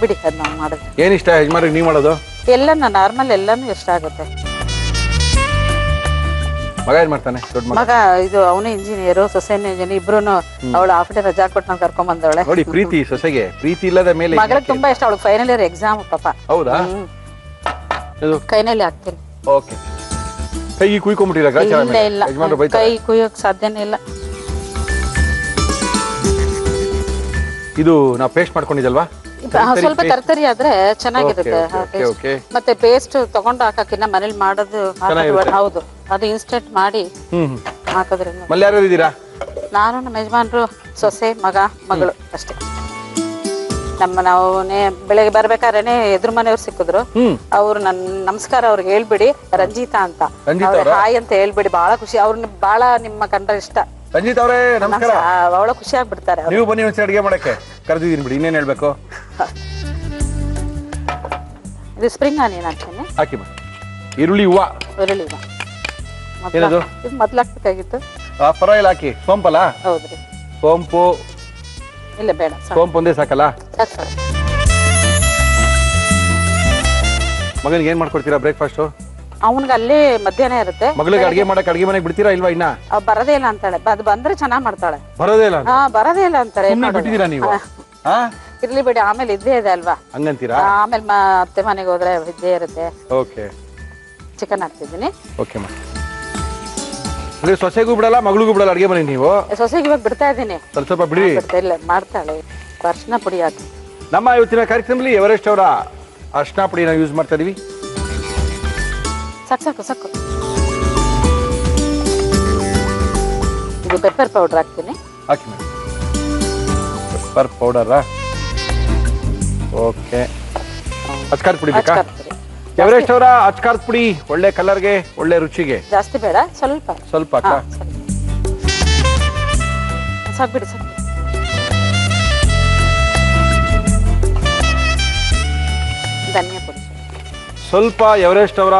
ಬಿಡಿ, ಅದ್ ನಾವು ಮಾಡೋದು. ಏನ್ ಇಷ್ಟ ಯಜಮಾನ್ರಿಗೆ ನೀವು ಮಾಡೋದು? ಎಲ್ಲಾನು ನಾರ್ಮಲ್, ಎಲ್ಲಾನು ಇಷ್ಟ ಆಗುತ್ತೆ. ಮಗ ಏನ್ ಮಾಡ್ತಾನೆ? ದೊಡ್ಡ ಮಗ? ಮಗ ಇದು ಅವನು ಇಂಜಿನಿಯರ್, ಸೊಸೆನೂ ಇಂಜಿನಿಯರ್. ಇಬ್ರುನು ಅವಳು ಹಾಫ್ ಡೇ ರಜಾ ಕೊಟ್ಟು ನಾನು ಕರ್ಕೊಂಡ್ ಬಂದವಳೆ. ನೋಡಿ, ಪ್ರೀತಿ ಸೊಸೆಗೆ ಪ್ರೀತಿ ಇಲ್ಲದ ಮೇಲೆ ಮಗಳಿಗೆ ತುಂಬಾ ಇಷ್ಟ. ಅವಳು ಫೈನಲ್ ಇಯರ್ ಎಕ್ಸಾಮ್ ಪಾಪ. ಹೌದಾ? ಇದು ಕೈನಲ್ಲಿ ಹಾಕ್ತೀನಿ. ಓಕೆ. ಕೈಗೆ ಕುಯ್ಕೊಂಡ್ಬಿಟ್ಟಿರ? ಇಲ್ಲ ಇಲ್ಲ, ಯಜಮಾನ್ರು ಬೈತಾರೆ. ಕೈ ಕುಯ್ಯೋಕ್ ಸಾಧ್ಯನೇ ಇಲ್ಲ. ಇದು ನಾವು ಪೇಸ್ಟ್ ಮಾಡ್ಕೊಂಡಿದ್ದಲ್ವಾ? ಸ್ವಲ್ಪ ತರಕಾರಿ ಆದ್ರೆ ಚೆನ್ನಾಗಿರುತ್ತೆ. ಓಕೆ. ಮತ್ತೆ ಪೇಸ್ಟ್ ತಗೊಂಡು ಹಾಕಕ್ಕಿನ್ನ ಮನೇಲಿ ಮಾಡೋದು. ಹೌದು, ಅದು ಇನ್ಸ್ಟೆಂಟ್ ಮಾಡಿ ಹಾಕೋದ್ರಿಂದ. ಮಲ್ಲಿ ಯಾರು ಇದ್ದೀರಾ? ನಾನು, ನಮ್ಮ ಯಜಮಾನ್ರು, ಸೊಸೆ, ಮಗ, ಮಗಳು ಅಷ್ಟೇ. ನಾವು ಬೆಳಗ್ಗೆ ಬರ್ಬೇಕಾದ್ರೆ ಎದುರು ಮನೆಯವ್ರು ಸಿಕ್ಕಿದ್ರು. ಅವ್ರು ನಮಸ್ಕಾರ ಅವ್ರಿಗೆ ಹೇಳ್ಬಿಡಿ, ರಂಜಿತಾ ಅಂತ. ಹಾಯ್ ಅಂತ ಹೇಳ್ಬಿಡಿ. ಬಹಳ ಖುಷಿ. ಅವ್ರನ್ನ ಬಹಳ ನಿಮ್ಮ ಕಂಡ್ರೆ ಇಷ್ಟ. ರಂಜಿತ್ ಅವರೇ ನಮಸ್ಕಾರ. ಅವಳ ಖುಷಿ ಆಗ್ಬಿಡ್ತಾರೆ. ನೀವು ಬನ್ನಿ ಒಂದ್ಸರಿ ಅಡಿಗೆ ಮಾಡಕ್ಕೆ ಕರೆದಿದ್ದೀನಿ ಬಿಡಿ. ಇನ್ನೇನ್ ಹೇಳ್ಬೇಕು? ಇದು ಸ್ಪ್ರಿಂಗ್ ಆನಿಯನ್ ಹಾಕ್ತೇನೆ. ಹಾಕಿ ಮಾ. ಈರುಳ್ಳಿ ಹೂವ. ಈರುಳ್ಳಿ ಏನದು? ಇದು ಮೊದ್ಲು ಹಾಕ್ಬೇಕಾಗಿತ್ತು. ಪರವಾಗಿಲ್ಲ, ಹಾಕಿ. ಸೋಂಪಲ್ಲ? ಹೌದ್ರಿ. ಸೋಂಪು ಇಲ್ಲ, ಬೇಡ. ಸೋಂಪು ಒಂದೇ ಸಾಕಲ್ಲ? ಮಗನಿಗೆ ಏನ್ ಮಾಡ್ಕೊಡ್ತೀರಾ ಬ್ರೇಕ್ಫಾಸ್ಟ್? ಅವನ್ಗೆ ಅಲ್ಲೇ ಮಧ್ಯಾಹ್ನ ಇರುತ್ತೆ. ಮಗಳಿಗೆ ಅಡಿಗೆ ಮಾಡಕ್ ಅಡಿಗೆ ಮನೆಗೆ ಬಿಡ್ತೀರಾ ಇಲ್ವಾ? ಇನ್ನ ಬರದೇ ಇಲ್ಲ ಅಂತಾಳೆ. ಅದು ಬಂದ್ರೆ ಚೆನ್ನಾಗ್ ಮಾಡ್ತಾಳೆ. ಬರೋದೇ ಇಲ್ಲ? ಬರದೇ ಇಲ್ಲ ಅಂತಾರೆ. ಬಿಟ್ಟಿದ್ದೀರಾ ನೀವು? ಇರ್ಲಿ ಬಿಡಿ, ಆಮೇಲೆ ಇದ್ದೇ ಇದೆ ಅಲ್ವಾ ಹಂಗಂತೀರಾ? ಆಮೇಲೆ ಅತ್ತೆ ಮನೆಗೆ ಹೋದ್ರೆ ಇದ್ದೇ ಇರುತ್ತೆ. ಓಕೆ. ಚಿಕನ್ ಹಾಕ್ತಿದ್ದೀನಿ. ಓಕೆ ಮಾ. ಅಂದ್ರೆ ಸೊಸೆಗೂ ಬಿಡಲ್ಲ, ಮಗಳಿಗೂ ಬಿಡಲ್ಲ ಅಡಿಗೆ ಮನೆ ನೀವು? ಸೊಸೆಗೆ ಇವಾಗ ಬಿಡ್ತಾ ಇದ್ದೀನಿ. ಸ್ವಲ್ಪ ಬಿಡಿ. ಬಿಡ್ತಾ ಇಲ್ಲ, ಮಾಡ್ತಾಳೆ. ಅರ್ಶಿನ ಪುಡಿ ಹಾಕಿ. ನಮ್ಮ ಇವತ್ತಿನ ಕಾರ್ಯಕ್ರಮದಲ್ಲಿ ಎವರೆಸ್ಟ್ ಅವರ ಅರ್ಶಿನ ಪುಡಿನ ಯೂಸ್ ಮಾಡ್ತಾ ಇದೀವಿ. ಸಾಕು ಸಾಕು ಸಾಕು. ಇದು ಪೆಪ್ಪರ್ ಪೌಡರ್ ಹಾಕ್ತೀನಿ. ಹಾಕಿ ಮೇಡಮ್. ಪೆಪ್ಪರ್ ಪೌಡರಾ? ಓಕೆ. ಅಚ್ಕಾರದ ಪುಡಿ ಬೇಕಾ? ಎವರೆಸ್ಟ್ ಅವರ ಅಚ್ಕಾರದ ಪುಡಿ ಒಳ್ಳೆ ಕಲರ್ಗೆ, ಒಳ್ಳೆ ರುಚಿಗೆ. ಜಾಸ್ತಿ ಬೇಡ, ಸ್ವಲ್ಪ ಸ್ವಲ್ಪ ಹಾಕ. ಸಾಕು ಬಿಡಿ, ಸಾಕು. ಧನಿಯಾ ಪುಡಿ ಸ್ವಲ್ಪ ಎವರೆಸ್ಟ್ ಅವರ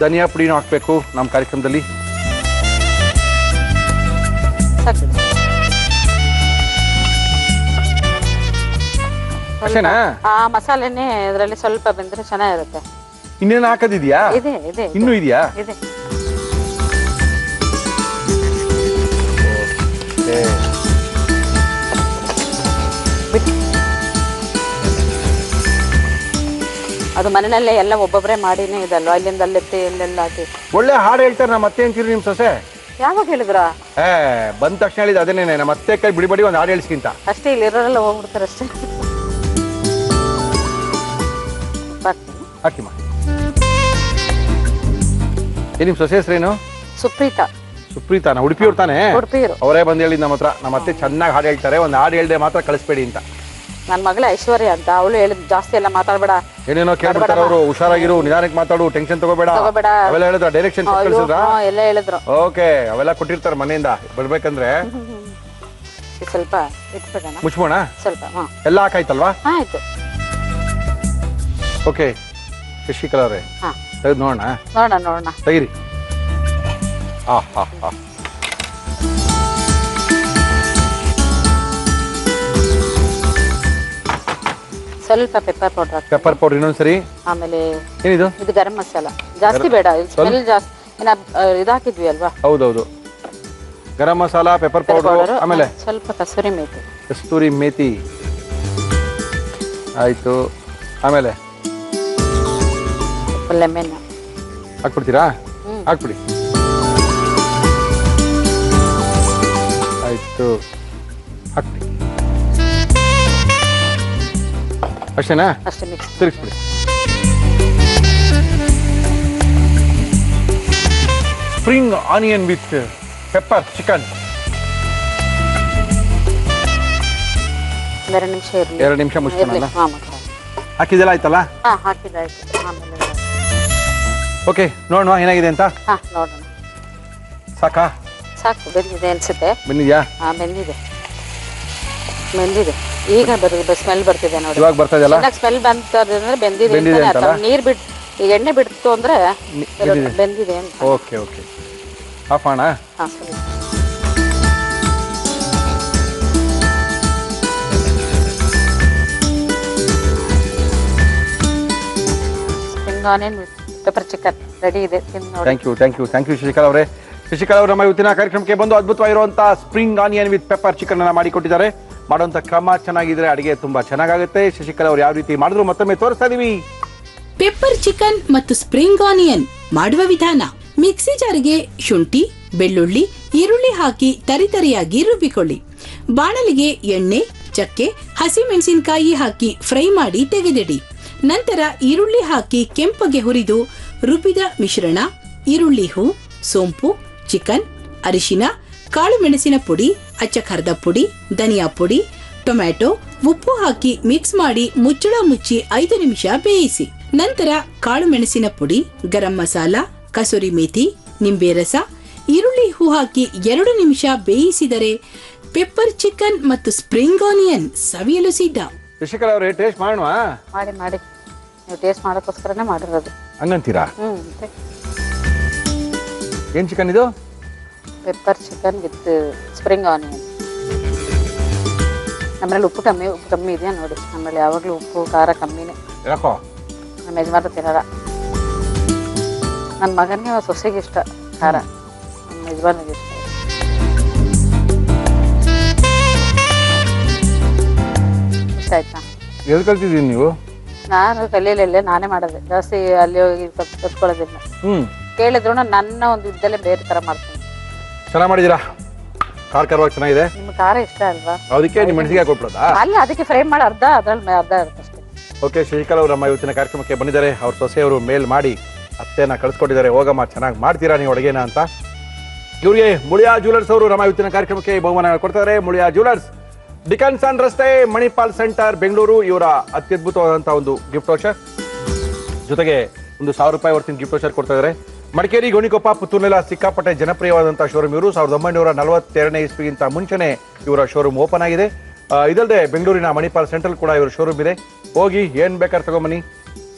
ಧನಿಯಾ ಪುಡಿನೂ ಹಾಕ್ಬೇಕು ನಮ್ಮ ಕಾರ್ಯಕ್ರಮದಲ್ಲಿ. ಅಷ್ಟೇನಾ? ಆ ಮಸಾಲೆನೇ ಇದರಲ್ಲಿ ಸ್ವಲ್ಪ ಬೆಂದ್ರೆ ಚೆನ್ನಾಗಿರುತ್ತೆ. ಇನ್ನೇನು ಹಾಕೋದಿದ್ಯಾ? ಇದೆ ಇದೆ. ಇನ್ನೂ ಇದೆಯಾ? ಇದೆ. ಅದು ಮನೆಯಲ್ಲೇ ಎಲ್ಲ ಒಬ್ಬೊಬ್ಬರೇ ಮಾಡಿನೇ ಇದಲ್ವಾ, ಇಲ್ಲಿಂದ ಅಲ್ಲೆತ್ತಿ ಇಲ್ಲೆಲ್ಲ ಹಾಕಿ. ಒಳ್ಳೆ ಹಾಡು ಹೇಳ್ತಾರೆ. ನಮ್ಮ ಅತ್ತೆ ಅಂತೀರಿ ನಿಮ್ ಸೊಸೆ? ಯಾವಾಗ ಹೇಳಿದ್ರ? ಬಂದ ತಕ್ಷಣ ಹೇಳಿದ ಅದೇನೇನೆ, ನಮ್ಮ ಅತ್ತೆ ಕೈ ಬಿಡಿ ಒಂದು ಹಾಡು ಹೇಳಿಸ್ಕಿಂತ ಅಷ್ಟೇ. ಇಲ್ಲಿರೋರೆಲ್ಲ ಹೋಗ್ಬಿಡ್ತಾರೆ ಅಷ್ಟೇ. ಹಾಕಿಮ್ಮ. ನಿಮ್ ಸೊಸೆ ಹೆಸರೇನು? ಸುಪ್ರೀತಾ. ಸುಪ್ರೀತಾನ? ಉಡುಪಿಯವ್ರು ತಾನೆ? ಉಡುಪಿಯವರು. ಅವರೇ ಬಂದು ಹೇಳಿದ್ ನಮ್ಮ ಹತ್ರ, ನಮ್ಮ ಅತ್ತೆ ಚೆನ್ನಾಗಿ ಹಾಡು ಹೇಳ್ತಾರೆ, ಒಂದು ಹಾಡು ಹೇಳ್ದೆ ಮಾತ್ರ ಕಳಿಸ್ಬೇಡಿ ಅಂತ. ನನ್ನ ಮಗಳ ಐಶ್ವರ್ಯ ಅಂತ, ಅವಳು ಹೇಳಿದ್ ಜಾಸ್ತಿ ಎಲ್ಲ ಮಾತಾಡ್ಬೇಡ, ಏನೇನೋ ಕೇಳ್ಬಿಡ್ತಾರ ಅವರು. ಹುಷಾರಾಗಿರು, ನಿಧಾನಕ್ಕೆ ಮಾತಾಡು, ಟೆನ್ಷನ್ ತಗೋಬೇಡ ಅವೆಲ್ಲ ಹೇಳಿದ್ರ? ಡೈರೆಕ್ಷನ್ ಕಳಿಸಿದ್ರ? ಎಲ್ಲ ಹೇಳಿದ್ರು. ಓಕೆ. ಅವೆಲ್ಲ ಕೊಟ್ಟಿರ್ತಾರ ಮನೆಯಿಂದ ಬರ್ಬೇಕಂದ್ರೆ. ಸ್ವಲ್ಪ ಇಟ್ಬಿಡೋಣ. ಮುಚ್ಬೋಣ? ಸ್ವಲ್ಪ. ಎಲ್ಲ ಹಾಕಾಯ್ತಲ್ವಾ? ಆಯ್ತು. ಓಕೆ. ಶಶಿಕಲಾ ಅವರೇ ತೆಗೆದು ನೋಡೋಣ. ನೋಡೋಣ. ತೆಗಿರಿ. ಸ್ವಲ್ಪ ಪೆಪ್ಪರ್ ಪೌಡರ್ ಹಾಕ್ತೀನಿ. ಪೆಪ್ಪರ್ ಪೌಡರ್ ಇನ್ನೊಂದ್ಸರಿ. ಆಮೇಲೆ ಏನಿದು? ಇದು ಗರಂ ಮಸಾಲ. ಜಾಸ್ತಿ ಬೇಡ, ಸ್ಮೆಲ್ ಜಾಸ್ತಿ. ಇದು ಹಾಕಿದ್ವಿ ಅಲ್ವಾ? ಹೌದೌದು. ಗರಂ ಮಸಾಲ, ಪೆಪ್ಪರ್ ಪೌಡರ್, ಆಮೇಲೆ ಸ್ವಲ್ಪ ಕಸೂರಿ ಮೇಥಿ. ಕಸ್ತೂರಿ ಮೇಥಿ ಆಯ್ತು. ಆಮೇಲೆ ಲೆಮನ್ ಹಾಕ್ಬಿಡ್ತೀರಾ? ಹಾಕ್ಬಿಡಿ. ಆಯ್ತು, ಹಾಕ್ಬಿಡಿ. ಅಷ್ಟೇನಾ? ಅಷ್ಟೇ ಮಿಕ್ಸ್ ತಿರುಗಿಸ್ಬಿಡಿ. Spring onion with pepper chicken. 2 ನಿಮಿಷ ಇರಲಿ. 2 ನಿಮಿಷ ಮುಚ್ಚಿಕೊಳ್ಳಲ್ಲ. ಹಾಂ, ಹಾಕಿದೆಲ್ಲ ಆಯ್ತಲ್ಲ? ಹಾಂ ಹಾಕಿದ್ದಾಯ್ತು. ಆಮೇಲೆ ಓಕೆ, ನೋಡೋಣ ಏನಾಗಿದೆ ಅಂತ. ಹಾಂ ನೋಡೋಣ. ಸಾಕಾ? ಸಾಕು, ಬೆಂದಿದೆ ಅನ್ಸುತ್ತೆ. ಬಂದಿದ್ಯಾ? ಹಾಂ ಬೆಂದಿದೆ. ಈಗ ಸ್ಮೆಲ್ ಬರ್ತಿದೆ ನೋಡಿ. ಇವಾಗ ಬರ್ತಾ ಇದೆಯಲ್ಲ? ಚೆನ್ನಾಗಿ ಸ್ಮೆಲ್ ಬಂತಂದ್ರೆ ಬೆಂದಿದೆ ಅಂತ. ನೀರು ಬಿಟ್ಟು ಈಗ ಎಣ್ಣೆ ಬಿಡ್ತು ಅಂದ್ರೆ ಬೆಂದಿದೆ ಅಂತ. ಓಕೆ ಓಕೆ, ಆಫ್ ಮಾಡೋಣ. ಹಾಂ ಸರಿ. Spring onion pepper chicken ready ಇದೆ. ಥ್ಯಾಂಕ್ ಯು ಶಶಿಕಲಾ ಅವರೇ. ಶಶಿಕಲಾ ಅವರು ನಮ್ಮ ಇವತ್ತಿನ ಕಾರ್ಯಕ್ರಮಕ್ಕೆ ಬಂದು ಅದ್ಭುತವಾಗಿರುವಂತಹ spring onion with pepper chicken ಅನ್ನ ಮಾಡಿಕೊಟ್ಟಿದ್ದಾರೆ. ಮಾಡುವಂತ ಕ್ರಮ ಚೆನ್ನಾಗಿದ್ರೆ ಅಡಿಗೆ ತುಂಬಾ ಚೆನ್ನಾಗುತ್ತೆ. ಶಶಿಕಲಾ ಅವರು ಯಾವ ರೀತಿ ಮಾಡಿದ್ರು ಮತ್ತೊಮ್ಮೆ ತೋರಿಸ್ತಾ ಇದೀವಿ. ಪೆಪ್ಪರ್ ಚಿಕನ್ ಮತ್ತು ಸ್ಪ್ರಿಂಗ್ ಆನಿಯನ್ ಮಾಡುವ ವಿಧಾನ: ಮಿಕ್ಸಿ ಜಾರಿಗೆ ಶುಂಠಿ, ಬೆಳ್ಳುಳ್ಳಿ, ಈರುಳ್ಳಿ ಹಾಕಿ ತರಿತರಿಯಾಗಿ ರುಬ್ಬಿಕೊಳ್ಳಿ. ಬಾಣಲಿಗೆ ಎಣ್ಣೆ, ಚಕ್ಕೆ, ಹಸಿಮೆಣಸಿನಕಾಯಿ ಹಾಕಿ ಫ್ರೈ ಮಾಡಿ ತೆಗೆದಿಡಿ. ನಂತರ ಈರುಳ್ಳಿ ಹಾಕಿ ಕೆಂಪಗೆ ಹುರಿದು ರುಬ್ಬಿದ ಮಿಶ್ರಣ, ಈರುಳ್ಳಿ ಹೂ, ಸೋಂಪು, ಚಿಕನ್, ಅರಿಶಿನ, ಕಾಳು ಮೆಣಸಿನ ಪುಡಿ, ಅಚ್ಚ ಖಾರದ ಪುಡಿ, ಧನಿಯಾ ಪುಡಿ, ಟೊಮ್ಯಾಟೊ, ಉಪ್ಪು ಹಾಕಿ ಮಿಕ್ಸ್ ಮಾಡಿ ಮುಚ್ಚಳ ಮುಚ್ಚಿ 5 ನಿಮಿಷ ಬೇಯಿಸಿ. ನಂತರ ಕಾಳು ಮೆಣಸಿನ ಪುಡಿ, ಗರಂ ಮಸಾಲ, ಕಸೂರಿ ಮೇಥಿ, ನಿಂಬೆ ರಸ, ಈರುಳ್ಳಿ ಹೂ ಹಾಕಿ 2 ನಿಮಿಷ ಬೇಯಿಸಿದರೆ ಪೆಪ್ಪರ್ ಚಿಕನ್ ಮತ್ತು ಸ್ಪ್ರಿಂಗ್ ಆನಿಯನ್ ಸವಿಯಲು ಸಿದ್ಧ. ಶಶಿಕಲಾ ಅವರೇ, ಟೇಸ್ಟ್ ಮಾಡೋಣ? ಮಾಡಿ ನೀವು ಟೇಸ್ಟ್ ಮಾಡೋಕ್ಕೋಸ್ಕರನೇ ಮಾಡಿರೋದು. ಹಂಗಂತೀರಾ? ಏನ್ ಚಿಕನ್ ಇದು? Pepper chicken with spring onion. ನಮ್ಮಲ್ಲಿ ಉಪ್ಪು ಕಮ್ಮಿ ಇದೆಯಾ ನೋಡಿ. ನಮ್ಮಲ್ಲಿ ಯಾವಾಗಲೂ ಉಪ್ಪು ಖಾರ ಕಮ್ಮಿನೇ. ಯಾಕೋ? ನಮ್ಮ ಯಜಮಾನ ತಿನ್ನಲ್ಲ. ನನ್ನ ಮಗನಿಗೆ ಸೊಸೆಗೆ ಇಷ್ಟ ಖಾರ, ನಮ್ಮ ಯಜಮಾನಿಗೆ ಇಷ್ಟ. ಇಷ್ಟ ಆಯ್ತಾ? ಎಲ್ಲಿ ಕಲ್ತಿದ್ದೀನಿ ನೀವು? ನಾನು ಕಲಿಯಲಿಲ್ಲ, ನಾನೇ ಮಾಡೋದೆ ಜಾಸ್ತಿ. ಅಲ್ಲಿ ಹೋಗಿ ಕತ್ಕೊಳ್ಳೋದಿಲ್ಲ. ಕೇಳಿದ್ರು ನನ್ನ ಒಂದು ಇದ್ದಲ್ಲೇ ಬೇರೆ ತರ ಮಾಡ್ತೀನಿ. ಚೆನ್ನಾಗಿ ಮಾಡಿದ್ದೀರಾ, ಖಾರವಾಗಿ ಚೆನ್ನಾಗಿದೆ. ನಿಮ್ಗೆ ಖಾರ ಇಷ್ಟ ಅಲ್ವಾ? ಅದಕ್ಕೆ ನಿಮ್ಮ ಮೆಣಸಿಗೆ ಕೊಟ್ಬಿಡೋದಾ? ಅಲ್ಲ, ಅದಕ್ಕೆ ಫ್ರೈ ಮಾಡಿ ಅರ್ಧ ಅದ್ರಲ್ಲಿ ಅರ್ಧ ಇರುತ್ತೆ ಅಷ್ಟೇ. ಓಕೆ, ಶಶಿಕಲಾ ಅವರು ನಮ್ಮ ಇವತ್ತಿನ ಕಾರ್ಯಕ್ರಮಕ್ಕೆ ಬಂದಿದ್ದಾರೆ. ಅವ್ರ ಸೊಸೆಯವರು ಮೇಲ್ ಮಾಡಿ ಅತ್ತೆನ ಕಳಿಸ್ಕೊಟ್ಟಿದ್ದಾರೆ, ಹೋಗಮ್ಮ ಚೆನ್ನಾಗಿ ಮಾಡ್ತೀರಾ ನೀವು ಅಡುಗೆನ ಅಂತ. ಇವರಿಗೆ ಮುಳಿಯಾ ಜ್ಯುವೆಲರ್ಸ್ ಅವರು ನಮ್ಮ ಇವತ್ತಿನ ಕಾರ್ಯಕ್ರಮಕ್ಕೆ ಬಹುಮಾನ ಕೊಡ್ತಾರೆ. ಮುಳಿಯಾ ಜ್ಯುವೆಲರ್ಸ್, ಡಿಕನ್ಸನ್ ರಸ್ತೆ, ಮಣಿಪಾಲ್ ಸೆಂಟರ್, ಬೆಂಗಳೂರು. ಇವರ ಅತ್ಯದ್ಭುತವಾದಂತಹ ಒಂದು ಗಿಫ್ಟ್ ವೌಚರ್ ಜೊತೆಗೆ ಒಂದು 1000 ರೂಪಾಯಿ ವರ್ತಿನ ಗಿಫ್ಟ್ ವೌಚರ್ ಕೊಡ್ತಾ ಇದ್ದಾರೆ. ಮಡಿಕೇರಿ, ಗೋಣಿಕೊಪ್ಪ, ಪುತ್ತೂರ್ನೆಲ್ಲ ಸಿಕ್ಕಾಪಟ್ಟೆ ಜನಪ್ರಿಯವಾದಂತಹ ಶೋರೂಮ್ ಇವರು. 1942ನೇ ಇಸ್ವಿಗಿಂತ ಮುಂಚೆನೆ ಇವರ ಶೋರೂಮ್ ಓಪನ್ ಆಗಿದೆ. ಇದಲ್ಲದೆ ಬೆಂಗಳೂರಿನ ಮಣಿಪಾಲ್ ಸೆಂಟ್ರಲ್ ಕೂಡ ಇವರ ಶೋರೂಮ್ ಇದೆ. ಹೋಗಿ ಏನ್ ಬೇಕಾದ್ರೆ ತಗೊಂಬನ್ನಿ.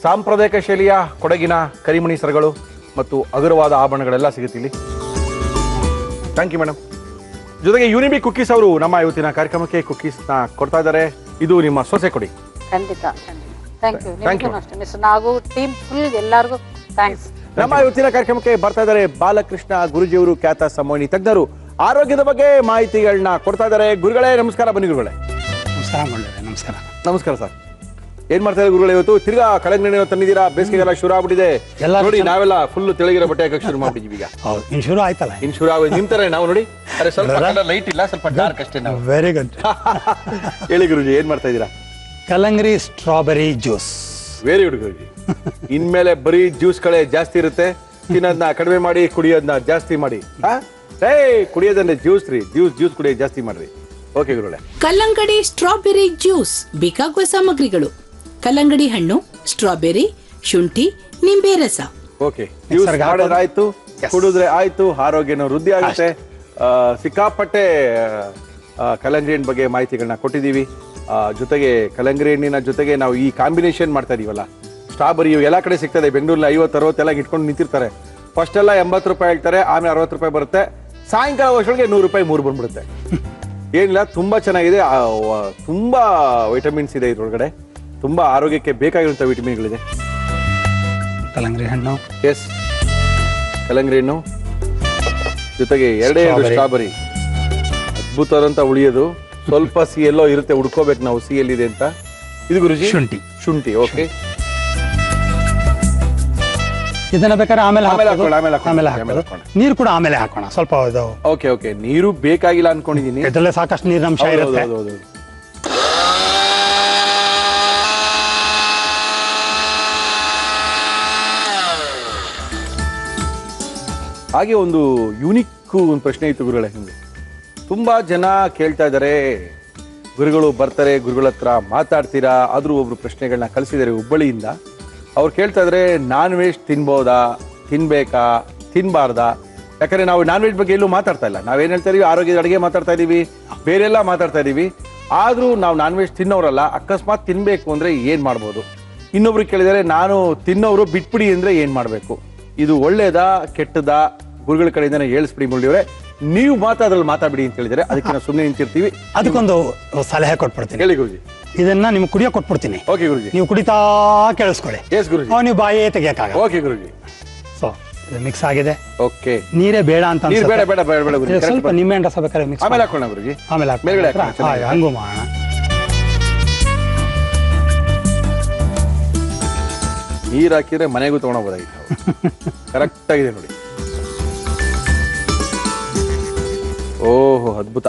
ಸಾಂಪ್ರದಾಯಿಕ ಶೈಲಿಯ ಕೊಡಗಿನ ಕರಿಮಣಿ ಸರಗಳು ಮತ್ತು ಹಗುರವಾದ ಆಭರಣಗಳೆಲ್ಲ ಸಿಗುತ್ತೆ ಇಲ್ಲಿ. Thank you madam. ಜೊತೆಗೆ ಯೂನಿಬಿ ಕುಕ್ಕೀಸ್ ಅವರು ನಮ್ಮ ಇವತ್ತಿನ ಕಾರ್ಯಕ್ರಮಕ್ಕೆ ಕುಕ್ಕೀಸ್ ನ ಕೊಡ್ತಾ ಇದ್ದಾರೆ. ಇದು ನಿಮ್ಮ ಸೊಸೆ ಕೊಡಿ. ಖಂಡಿತ. ಥ್ಯಾಂಕ್ ಯು ಅಷ್ಟೇ ಮಿಸ್. ನಾವು ಟೀಮ್ ಫುಲ್ ಎಲ್ಲರಿಗೂ ಥ್ಯಾಂಕ್ಸ್. ನಮ್ಮ ಇವತ್ತಿನ ಕಾರ್ಯಕ್ರಮಕ್ಕೆ ಬರ್ತಾ ಇದ್ದಾರೆ ಬಾಲಕೃಷ್ಣ ಗುರುಜಿಯವರು, ಖ್ಯಾತ ಸಂಮೋಹಿನಿ ತಜ್ಞರು. ಆರೋಗ್ಯದ ಬಗ್ಗೆ ಮಾಹಿತಿಗಳನ್ನ ಕೊಡ್ತಾ ಇದ್ದಾರೆ. ಗುರುಗಳೇ ನಮಸ್ಕಾರ. ಬನ್ನಿ ಗುರುಗಳೇ. ನಮಸ್ಕಾರ. ನಮಸ್ಕಾರ ಸರ್. ಏನ್ ಮಾಡ್ತಾ ಇದ್ದಾರೆ ಗುರುಗಳೇ? ಇವತ್ತು ತಿರ್ಗಾ ಕಳಂಗಡಿ ತಂದಿದ್ದೀರಾ. ಬೇಸಿಗೆಲ್ಲ ಶುರು ಆಗ್ಬಿಟ್ಟಿದೆ ನೋಡಿ. ನಾವೆಲ್ಲ ಫುಲ್ ತೆಳಗಿರೋ ಬಟ್ಟೆ ಹಾಕಕ್ಕೆ ಶುರು ಮಾಡ್ಬಿಟ್ಟಿದ್ವಿ ಈಗ. ಇನ್ ಶುರು ಆಯ್ತಲ್ಲ? ಇನ್ ಶುರು ಆಗೋದು ನಿಮ್ ತರ ನಾವು ನೋಡಿ. ಅರೆ ಸ್ವಲ್ಪ ಲೈಟ್ ಇಲ್ಲ, ಸ್ವಲ್ಪ ಡಾರ್ಕ್ ಅಷ್ಟೇ ನಾವು. Very good. ಹೇಳಿ ಗುರುಜಿ, ಏನ್ ಮಾಡ್ತಾ ಇದ್ದೀರಾ? ಕಲ್ಲಂಗರಿ ಸ್ಟ್ರಾಬೆರಿ ಜ್ಯೂಸ್. ವೆರಿ ಗುಡ್ ಗುರುಜಿ. ಇನ್ಮೇಲೆ ಬರೀ ಜ್ಯೂಸ್ಗಳೇ ಜಾಸ್ತಿ ಇರುತ್ತೆ. ತಿನ್ನೋದನ್ನ ಕಡಿಮೆ ಮಾಡಿ, ಕುಡಿಯೋದನ್ನ ಜಾಸ್ತಿ ಮಾಡಿ. ಕುಡಿಯೋದನ್ನೇ ಜ್ಯೂಸ್ ರೀ, ಜ್ಯೂಸ್ ಕುಡಿಯೋದು ಜಾಸ್ತಿ ಮಾಡ್ರಿ. ಓಕೆ ಗುರುಗಳೇ. ಕಲ್ಲಂಗಡಿ ಸ್ಟ್ರಾಬೆರಿ ಜ್ಯೂಸ್ ಬೇಕಾಗುವ ಸಾಮಗ್ರಿಗಳು: ಕಲ್ಲಂಗಡಿ ಹಣ್ಣು, ಸ್ಟ್ರಾಬೆರಿ, ಶುಂಠಿ, ನಿಂಬೆ ರಸ. ಓಕೆ, ಜ್ಯೂಸ್ ಮಾಡಿದ್ರೆ ಆಯ್ತು, ಕುಡಿದ್ರೆ ಆಯ್ತು, ಆರೋಗ್ಯನ ವೃದ್ಧಿ ಆಗುತ್ತೆ. ಸಿಕ್ಕಾಪಟ್ಟೆ ಕಲ್ಲಂಗಡಿ ಹಣ್ಣಿನ ಬಗ್ಗೆ ಮಾಹಿತಿಗಳನ್ನ ಕೊಟ್ಟಿದ್ದೀವಿ. ಜೊತೆಗೆ ಕಲ್ಲಂಗಡಿ ಹಣ್ಣಿನ ಜೊತೆಗೆ ನಾವು ಈ ಕಾಂಬಿನೇಷನ್ ಮಾಡ್ತಾ ಇದೀವಲ್ಲ, ಸ್ಟ್ರಾಬೆರಿ ಎಲ್ಲ ಕಡೆ ಸಿಗ್ತದೆ. ಬೆಂಗಳೂರಲ್ಲಿ 50-60 ಎಲ್ಲ ಇಟ್ಕೊಂಡು ನಿಂತಿರ್ತಾರೆ. ಫಸ್ಟ್ ಎಲ್ಲ 80 ರೂಪಾಯಿ ಹೇಳ್ತಾರೆ, ಆಮೇಲೆ 60 ರೂಪಾಯಿ ಬರುತ್ತೆ. ಸಾಯಂಕಾಲ ವರ್ಷಗಳಿಗೆ 100 ರೂಪಾಯಿ 3 ಬಂದ್ಬಿಡುತ್ತೆ. ಏನಿಲ್ಲ, ತುಂಬಾ ಚೆನ್ನಾಗಿದೆ. ತುಂಬಾ ವಿಟಮಿನ್ಸ್ ಇದೆ ಇದ್ರೊಳಗಡೆ. ತುಂಬಾ ಆರೋಗ್ಯಕ್ಕೆ ಬೇಕಾಗಿರುವಂಥ ವಿಟಮಿನ್ಗಳಿದೆ. ಕಲ್ಲಂಗಡಿ ಹಣ್ಣು, ಎಸ್, ಕಲ್ಲಂಗಡಿ ಹಣ್ಣು ಜೊತೆಗೆ ಎರಡೇ ಸ್ಟ್ರಾಬೆರಿ. ಅದ್ಭುತವಾದಂಥ ಉಳಿಯೋದು. ಸ್ವಲ್ಪ ಸಿಹಿಯಲ್ಲೋ ಇರುತ್ತೆ, ಹುಡ್ಕೋಬೇಕು ನಾವು ಸಿಹಿಯಲ್ಲಿದೆ ಅಂತ. ಇದು ಗುರುಜಿ ಶುಂಠಿ. ಶುಂಠಿ, ಓಕೆ. ಇದನ್ನ ಬೇಕಾದ್ರೆ ಆಮೇಲೆ ಆಮೇಲೆ ಹಾಕ್ಬೋದು. ಹಾಕ್ಕೊಳ್ಳಿ, ಆಮೇಲೆ ಆಮೇಲೆ ಹಾಕೋದು. ನೀರು ಕೂಡ ಆಮೇಲೆ ಹಾಕೋಣ ಸ್ವಲ್ಪ. ಇದು ಓಕೆ ಓಕೆ, ನೀರು ಬೇಕಾಗಿಲ್ಲ ಅನ್ಕೊಂಡಿದೀನಿ. ಇದರಲ್ಲೇ ಸಾಕಷ್ಟು ನೀರಿನಂಶ ಇರುತ್ತೆ. ಹಾಗೆ ಒಂದು ಯೂನಿಕ್ ಒಂದು ಪ್ರಶ್ನೆ ಇತ್ತು ಗುರುಗಳೇ. ನಿಮಗೆ ತುಂಬಾ ಜನ ಕೇಳ್ತಾ ಇದ್ದಾರೆ, ಗುರುಗಳು ಬರ್ತಾರೆ, ಗುರುಗಳ ಹತ್ರ ಮಾತಾಡ್ತೀರಾ, ಆದ್ರೂ ಒಬ್ರು ಪ್ರಶ್ನೆಗಳನ್ನ ಕಳಿಸಿದ್ದಾರೆ ಹುಬ್ಬಳ್ಳಿಯಿಂದ. ಅವ್ರು ಕೇಳ್ತಾ ಇದ್ರೆ ನಾನ್ ವೆಜ್ ತಿನ್ಬೋದಾ, ತಿನ್ಬೇಕಾ, ತಿನ್ಬಾರ್ದಾ? ಯಾಕಂದ್ರೆ ನಾವು ನಾನ್ ವೆಜ್ ಬಗ್ಗೆ ಎಲ್ಲೂ ಮಾತಾಡ್ತಾ ಇಲ್ಲ. ನಾವೇನ್ ಹೇಳ್ತಾ ಇದೀವಿ, ಆರೋಗ್ಯದ ಅಡುಗೆ ಮಾತಾಡ್ತಾ ಇದೀವಿ, ಬೇರೆಲ್ಲ ಮಾತಾಡ್ತಾ ಇದೀವಿ. ಆದ್ರೂ ನಾವು ನಾನ್ ವೆಜ್ ತಿನ್ನೋರಲ್ಲ, ಅಕಸ್ಮಾತ್ ತಿನ್ಬೇಕು ಅಂದ್ರೆ ಏನ್ ಮಾಡ್ಬೋದು? ಇನ್ನೊಬ್ರು ಕೇಳಿದರೆ ನಾನು ತಿನ್ನೋರು ಬಿಟ್ಬಿಡಿ ಅಂದ್ರೆ ಏನ್ ಮಾಡ್ಬೇಕು? ಇದು ಒಳ್ಳೇದಾ ಕೆಟ್ಟದಾ? ಗುರುಗಳ ಕಡೆಯಿಂದ ಹೇಳಿಸ್ಬಿಡಿ ಮುರಳಿಯವರೇ, ನೀವು ಮಾತಾದ್ರಲ್ಲಿ ಮಾತಾಡ್ಬಿಡಿ ಅಂತ ಹೇಳಿದರೆ ಅದಕ್ಕೆ ನಾವು ಸುಮ್ಮನೆ ನಿಂತಿರ್ತೀವಿ. ಅದಕ್ಕೊಂದು ಸಲಹೆ ಕೊಟ್ಬಿಡ್ತೀನಿ. ಹೇಳಿ ಗುರುಜಿ. ಇದನ್ನ ನಿಮ್ಗೆ ಕುಡಿಯೋ ಕೊಟ್ಬಿಡ್ತೀನಿ. ಓಕೆ ಗುರುಜಿ. ನೀವು ಕುಡಿತಾ ಕೇಳಿಸ್ಕೊಳ್ಳಿ. ಎಸ್ ಗುರುಜಿ. ನೀವು ಬಾಯೇ ತೆಗಿಯಕ್ಕಾಗ. ಓಕೆ ಗುರುಜಿ. ಸೊ ಇದು ಮಿಕ್ಸ್ ಆಗಿದೆ. ಓಕೆ. ನೀರೇ ಬೇಡ ಅಂತ ನೀರು ಬೇಡ ಬೇಡ ಬೇಡ ಬೇಡ ಗುರುಜಿ. ಸ್ವಲ್ಪ ನಿಂಬೆಹಣ್ಣು ರಸ ಬೇಕಾದ್ರೆ ಮಿಕ್ಸ್ ಆಮೇಲೆ ಹಾಕೋಣ ಗುರುಜಿ. ಆಮೇಲೆ ಮೇಲ್ಗಡೆ ಹಂಗೂ ಮಾಡೋಣ. ನೀರು ಹಾಕಿದ್ರೆ ಮನೆಗೂ ತಗೊಂಡೋಗ್ಬೋದಾಗಿತ್ತು. ಕರೆಕ್ಟ್ ಆಗಿದೆ ನೋಡಿ. ಓಹೋ, ಅದ್ಭುತ.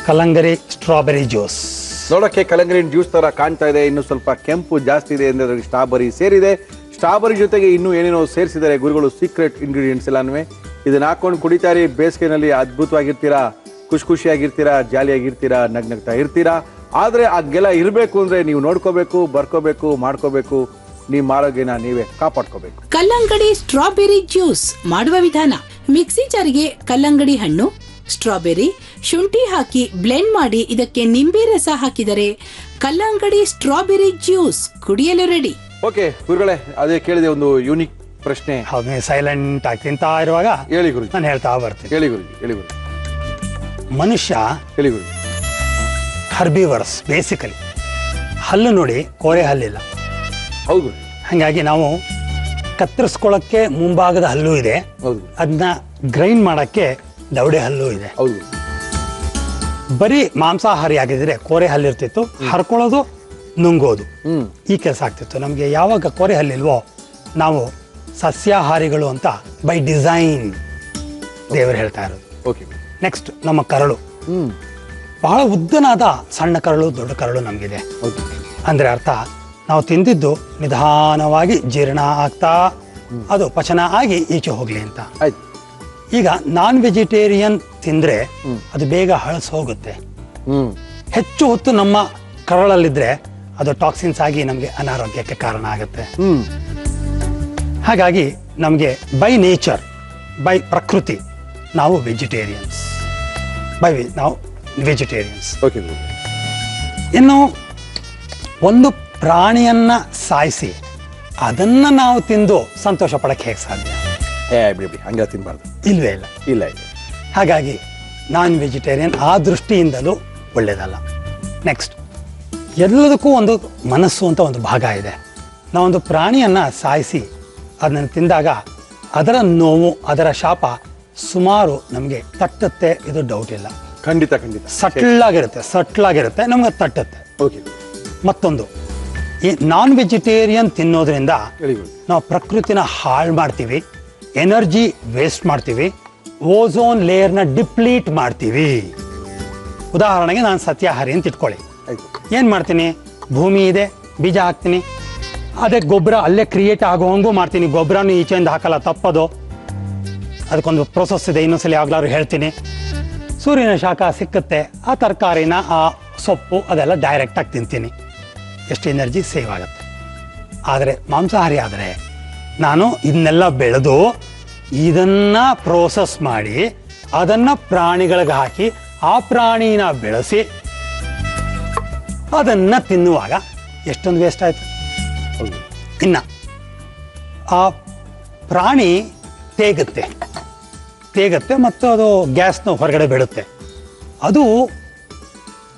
ಕಲ್ಲಂಗರಿ ಸ್ಟ್ರಾಬೆರಿ ಜ್ಯೂಸ್ ನೋಡಕ್ಕೆ ಕಲ್ಲಂಗರಿ ಜ್ಯೂಸ್ ತರ ಕಾಣ್ತಾ ಇದೆ. ಇನ್ನು ಸ್ವಲ್ಪ ಕೆಂಪು ಜಾಸ್ತಿ ಇದೆ ಅಂದ್ರೆ ಅದರಲ್ಲಿ ಸ್ಟ್ರಾಬೆರಿ ಸೇರಿದೆ. ಸ್ಟ್ರಾಬೆರಿ ಜೊತೆಗೆ ಇನ್ನೂ ಏನೇನೋ ಸೇರಿಸಿದ್ದಾರೆ ಗುರುಗಳು, ಸೀಕ್ರೆಟ್ ಇಂಗ್ರೀಡಿಯೆಂಟ್ಸ್ ಎಲ್ಲಾನು. ಇದನ್ನ ಹಾಕೊಂಡು ಕುಡಿತಾರೆ. ಬೇಸಿಗೆನಲ್ಲಿ ಅದ್ಭುತವಾಗಿರ್ತೀರಾ, ಖುಷಿಯಾಗಿರ್ತೀರಾ, ಜಾಲಿಯಾಗಿರ್ತೀರಾ, ನಗ್ನಗ್ತಾ ಇರ್ತೀರಾ. ಆದ್ರೆ ಆಗೆಲ್ಲ ಇರಬೇಕು ಅಂದ್ರೆ ನೀವು ನೋಡ್ಕೋಬೇಕು, ಬರ್ಕೋಬೇಕು, ಮಾಡ್ಕೋಬೇಕು. ನಿಮ್ಮ ಆರೋಗ್ಯನ ನೀವೇ ಕಾಪಾಡ್ಕೋಬೇಕು. ಕಲ್ಲಂಗಡಿ ಸ್ಟ್ರಾಬೆರಿ ಜ್ಯೂಸ್ ಮಾಡುವ ವಿಧಾನ: ಮಿಕ್ಸಿ ಜಾರಿಗೆ ಕಲ್ಲಂಗಡಿ ಹಣ್ಣು, ಸ್ಟ್ರಾಬೆರಿ, ಶುಂಠಿ ಹಾಕಿ ಬ್ಲೆಂಡ್ ಮಾಡಿ ಇದಕ್ಕೆ ನಿಂಬೆ ರಸ ಹಾಕಿದರೆ ಕಲ್ಲಂಗಡಿ ಸ್ಟ್ರಾಬೆರಿ ಜ್ಯೂಸ್ ಕುಡಿಯಲು ರೆಡಿ. ಓಕೆ ಗುರುಗಳೇ, ಅದೇ ಕೇಳಿದೆ ಒಂದು ಯೂನಿಕ್ ಪ್ರಶ್ನೆ. ಹೌದು, ನೀವು ಸೈಲೆಂಟ್ ಆಗಿ ತಿಂತಾ ಇರುವಾಗ ಹೇಳಿ ಗುರುಜಿ. ನಾನು ಹೇಳ್ತಾ ಬರ್ತೀನಿ. ಹೇಳಿ ಗುರುಜಿ, ಹೇಳಿ ಗುರುಜಿ. ಮನುಷ್ಯ ಹೇಳಿ ಗುರುಜಿ. ಹರ್ಬಿವರ್ಸ್ ಬೇಸಿಕಲಿ. ಹಲ್ಲು ನೋಡಿ, ಕೋರೆ ಹಲ್ಲಿಲ್ಲ. ಹೌದು. ಹಾಗಾಗಿ ನಾವು ಕತ್ತರಿಸ್ಕೊಳ್ಳೋಕ್ಕೆ ಮುಂಭಾಗದ ಹಲ್ಲು ಇದೆ, ಹೌದು. ಅದನ್ನ ಗ್ರೈಂಡ್ ಮಾಡಕ್ಕೆ ದವಡೆ ಹಲ್ಲು ಇದೆ. ಹೌದು. ಬರೀ ಮಾಂಸಾಹಾರಿ ಆಗಿದ್ರೆ ಕೋರೆ ಹಲ್ಲಿರ್ತಿತ್ತು, ಹರ್ಕೊಳ್ಳೋದು, ನುಂಗೋದು, ಈ ಕೆಲಸ ಆಗ್ತಿತ್ತು. ನಮಗೆ ಯಾವಾಗ ಕೋರೆ ಹಲ್ಲಿಲ್ವೋ ನಾವು ಸಸ್ಯಾಹಾರಿಗಳು ಅಂತ ಬೈ ಡಿಸೈನ್ ದೇವರು ಹೇಳ್ತಾ ಇರೋದು. ಓಕೆ. ನೆಕ್ಸ್ಟ್ ನಮ್ಮ ಕರಳು. ಬಹಳ ಉದ್ದನಾದ ಸಣ್ಣ ಕರಳು, ದೊಡ್ಡ ಕರಳು ನಮಗಿದೆ. ಅಂದ್ರೆ ಅರ್ಥ, ನಾವು ತಿಂದಿದ್ದು ನಿಧಾನವಾಗಿ ಜೀರ್ಣ ಆಗ್ತಾ ಅದು ಪಚನ ಆಗಿ ಈಚೆ ಹೋಗ್ಲಿ ಅಂತ. ಆಯ್ತು. ಈಗ ನಾನ್ ವೆಜಿಟೇರಿಯನ್ ತಿಂದ್ರೆ ಅದು ಬೇಗ ಹಳಸ್ ಹೋಗುತ್ತೆ. ಹೆಚ್ಚು ಹೊತ್ತು ನಮ್ಮ ಕರಳಲ್ಲಿದ್ರೆ ಅದು ಟಾಕ್ಸಿನ್ಸ್ ಆಗಿ ನಮಗೆ ಅನಾರೋಗ್ಯಕ್ಕೆ ಕಾರಣ ಆಗುತ್ತೆ. ಹಾಗಾಗಿ ನಮಗೆ ಬೈ ನೇಚರ್, ಬೈ ಪ್ರಕೃತಿ ನಾವು ವೆಜಿಟೇರಿಯನ್ಸ್. ನಾವು ವೆಜಿಟೇರಿಯನ್ಸ್. ಓಕೆ. ಇನ್ನು ಒಂದು ಪ್ರಾಣಿಯನ್ನ ಸಾಯಿಸಿ ಅದನ್ನ ನಾವು ತಿಂದು ಸಂತೋಷ ಪಡಕ್ಕೆ ಹೇಗೆ ಸಾಧ್ಯ? ಬಿಡಿ, ಹಂಗೆ ತಿನ್ಬಾರ್ದು. ಇಲ್ವೇ ಇಲ್ಲ. ಇಲ್ಲ ಇಲ್ಲ. ಹಾಗಾಗಿ ನಾನ್ ವೆಜಿಟೇರಿಯನ್ ಆ ದೃಷ್ಟಿಯಿಂದಲೂ ಒಳ್ಳೇದಲ್ಲ. ನೆಕ್ಸ್ಟ್, ಎಲ್ಲದಕ್ಕೂ ಒಂದು ಮನಸ್ಸು ಅಂತ ಒಂದು ಭಾಗ ಇದೆ. ನಾವೊಂದು ಪ್ರಾಣಿಯನ್ನ ಸಾಯಿಸಿ ಅದನ್ನು ತಿಂದಾಗ ಅದರ ನೋವು, ಅದರ ಶಾಪ ಸುಮಾರು ನಮಗೆ ತಟ್ಟುತ್ತೆ, ಇದು ಡೌಟ್ ಇಲ್ಲ. ಖಂಡಿತ ಖಂಡಿತ. ಸಟ್ಲ್ ಆಗಿರುತ್ತೆ, ನಮ್ಗೆ ತಟ್ಟುತ್ತೆ. ಓಕೆ. ಮತ್ತೊಂದು, ಈ ನಾನ್ ವೆಜಿಟೇರಿಯನ್ ತಿನ್ನೋದ್ರಿಂದ ವೆರಿ ಗುಡ್. ನಾವು ಪ್ರಕೃತಿನ ಹಾಳು ಮಾಡ್ತೀವಿ, ಎನರ್ಜಿ ವೇಸ್ಟ್ ಮಾಡ್ತೀವಿ, ಓಝೋನ್ ಲೇಯರ್ನ ಡಿಪ್ಲೀಟ್ ಮಾಡ್ತೀವಿ. ಉದಾಹರಣೆಗೆ ನಾನು ಸತ್ಯಾಹಾರಿ ಅಂತ ಇಟ್ಕೊಳ್ಳಿ. ಆಯ್ತು. ಏನು ಮಾಡ್ತೀನಿ, ಭೂಮಿ ಇದೆ, ಬೀಜ ಹಾಕ್ತೀನಿ, ಅದೇ ಗೊಬ್ಬರ ಅಲ್ಲೇ ಕ್ರಿಯೇಟ್ ಆಗುವಂಗೂ ಮಾಡ್ತೀನಿ. ಗೊಬ್ಬರನೂ ಈಚೆಯಿಂದ ಹಾಕಲ್ಲ, ತಪ್ಪದು. ಅದಕ್ಕೊಂದು ಪ್ರೊಸೆಸ್ ಇದೆ, ಇನ್ನೊಂದ್ಸಲಿ ಆಗ್ಲಾರು ಹೇಳ್ತೀನಿ. ಸೂರ್ಯನ ಶಾಖ ಸಿಕ್ಕುತ್ತೆ, ಆ ತರಕಾರಿನ, ಆ ಸೊಪ್ಪು ಅದೆಲ್ಲ ಡೈರೆಕ್ಟಾಗಿ ತಿಂತೀನಿ, ಎಷ್ಟು ಎನರ್ಜಿ ಸೇವ್ ಆಗುತ್ತೆ. ಆದರೆ ಮಾಂಸಾಹಾರಿ ಆದರೆ ನಾನು ಇದನ್ನೆಲ್ಲ ಬೆಳೆದು ಇದನ್ನ ಪ್ರೋಸೆಸ್ ಮಾಡಿ ಅದನ್ನ ಪ್ರಾಣಿಗಳಿಗೆ ಹಾಕಿ ಆ ಪ್ರಾಣಿನ ಬೆಳೆಸಿ ಅದನ್ನ ತಿನ್ನುವಾಗ ಎಷ್ಟೊಂದು ವೇಸ್ಟ್ ಆಯ್ತು. ಇನ್ನ ಆ ಪ್ರಾಣಿ ತೇಗತ್ತೆ ಮತ್ತು ಅದು ಗ್ಯಾಸ್ನ ಹೊರಗಡೆ ಬಿಡುತ್ತೆ. ಅದು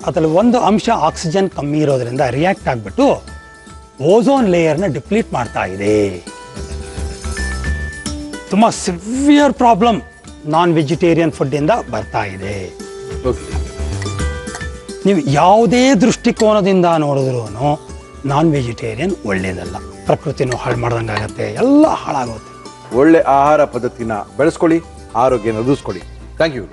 ಅದರಲ್ಲಿ ಒಂದು ಅಂಶ ಆಕ್ಸಿಜನ್ ಕಮ್ಮಿ ಇರೋದ್ರಿಂದ ರಿಯಾಕ್ಟ್ ಆಗಿಬಿಟ್ಟು ಓಝೋನ್ ಲೇಯರ್ನ ಡಿಪ್ಲೀಟ್ ಮಾಡ್ತಾ ಇದೆ. ತುಂಬ ಸಿವಿಯರ್ ಪ್ರಾಬ್ಲಮ್ ನಾನ್ ವೆಜಿಟೇರಿಯನ್ ಫುಡ್ಡಿಂದ ಬರ್ತಾ ಇದೆ. ನೀವು ಯಾವುದೇ ದೃಷ್ಟಿಕೋನದಿಂದ ನೋಡಿದ್ರೂ ನಾನ್ ವೆಜಿಟೇರಿಯನ್ ಒಳ್ಳೇದಲ್ಲ. ಪ್ರಕೃತಿನೂ ಹಾಳು ಮಾಡ್ದಂಗಾಗತ್ತೆ, ಎಲ್ಲ ಹಾಳಾಗುತ್ತೆ. ಒಳ್ಳೆ ಆಹಾರ ಪದ್ಧತಿನ ಬೆಳೆಸ್ಕೊಳ್ಳಿ, ಆರೋಗ್ಯನ ವೃದ್ಧಿಸ್ಕೊಳ್ಳಿ. Thank you.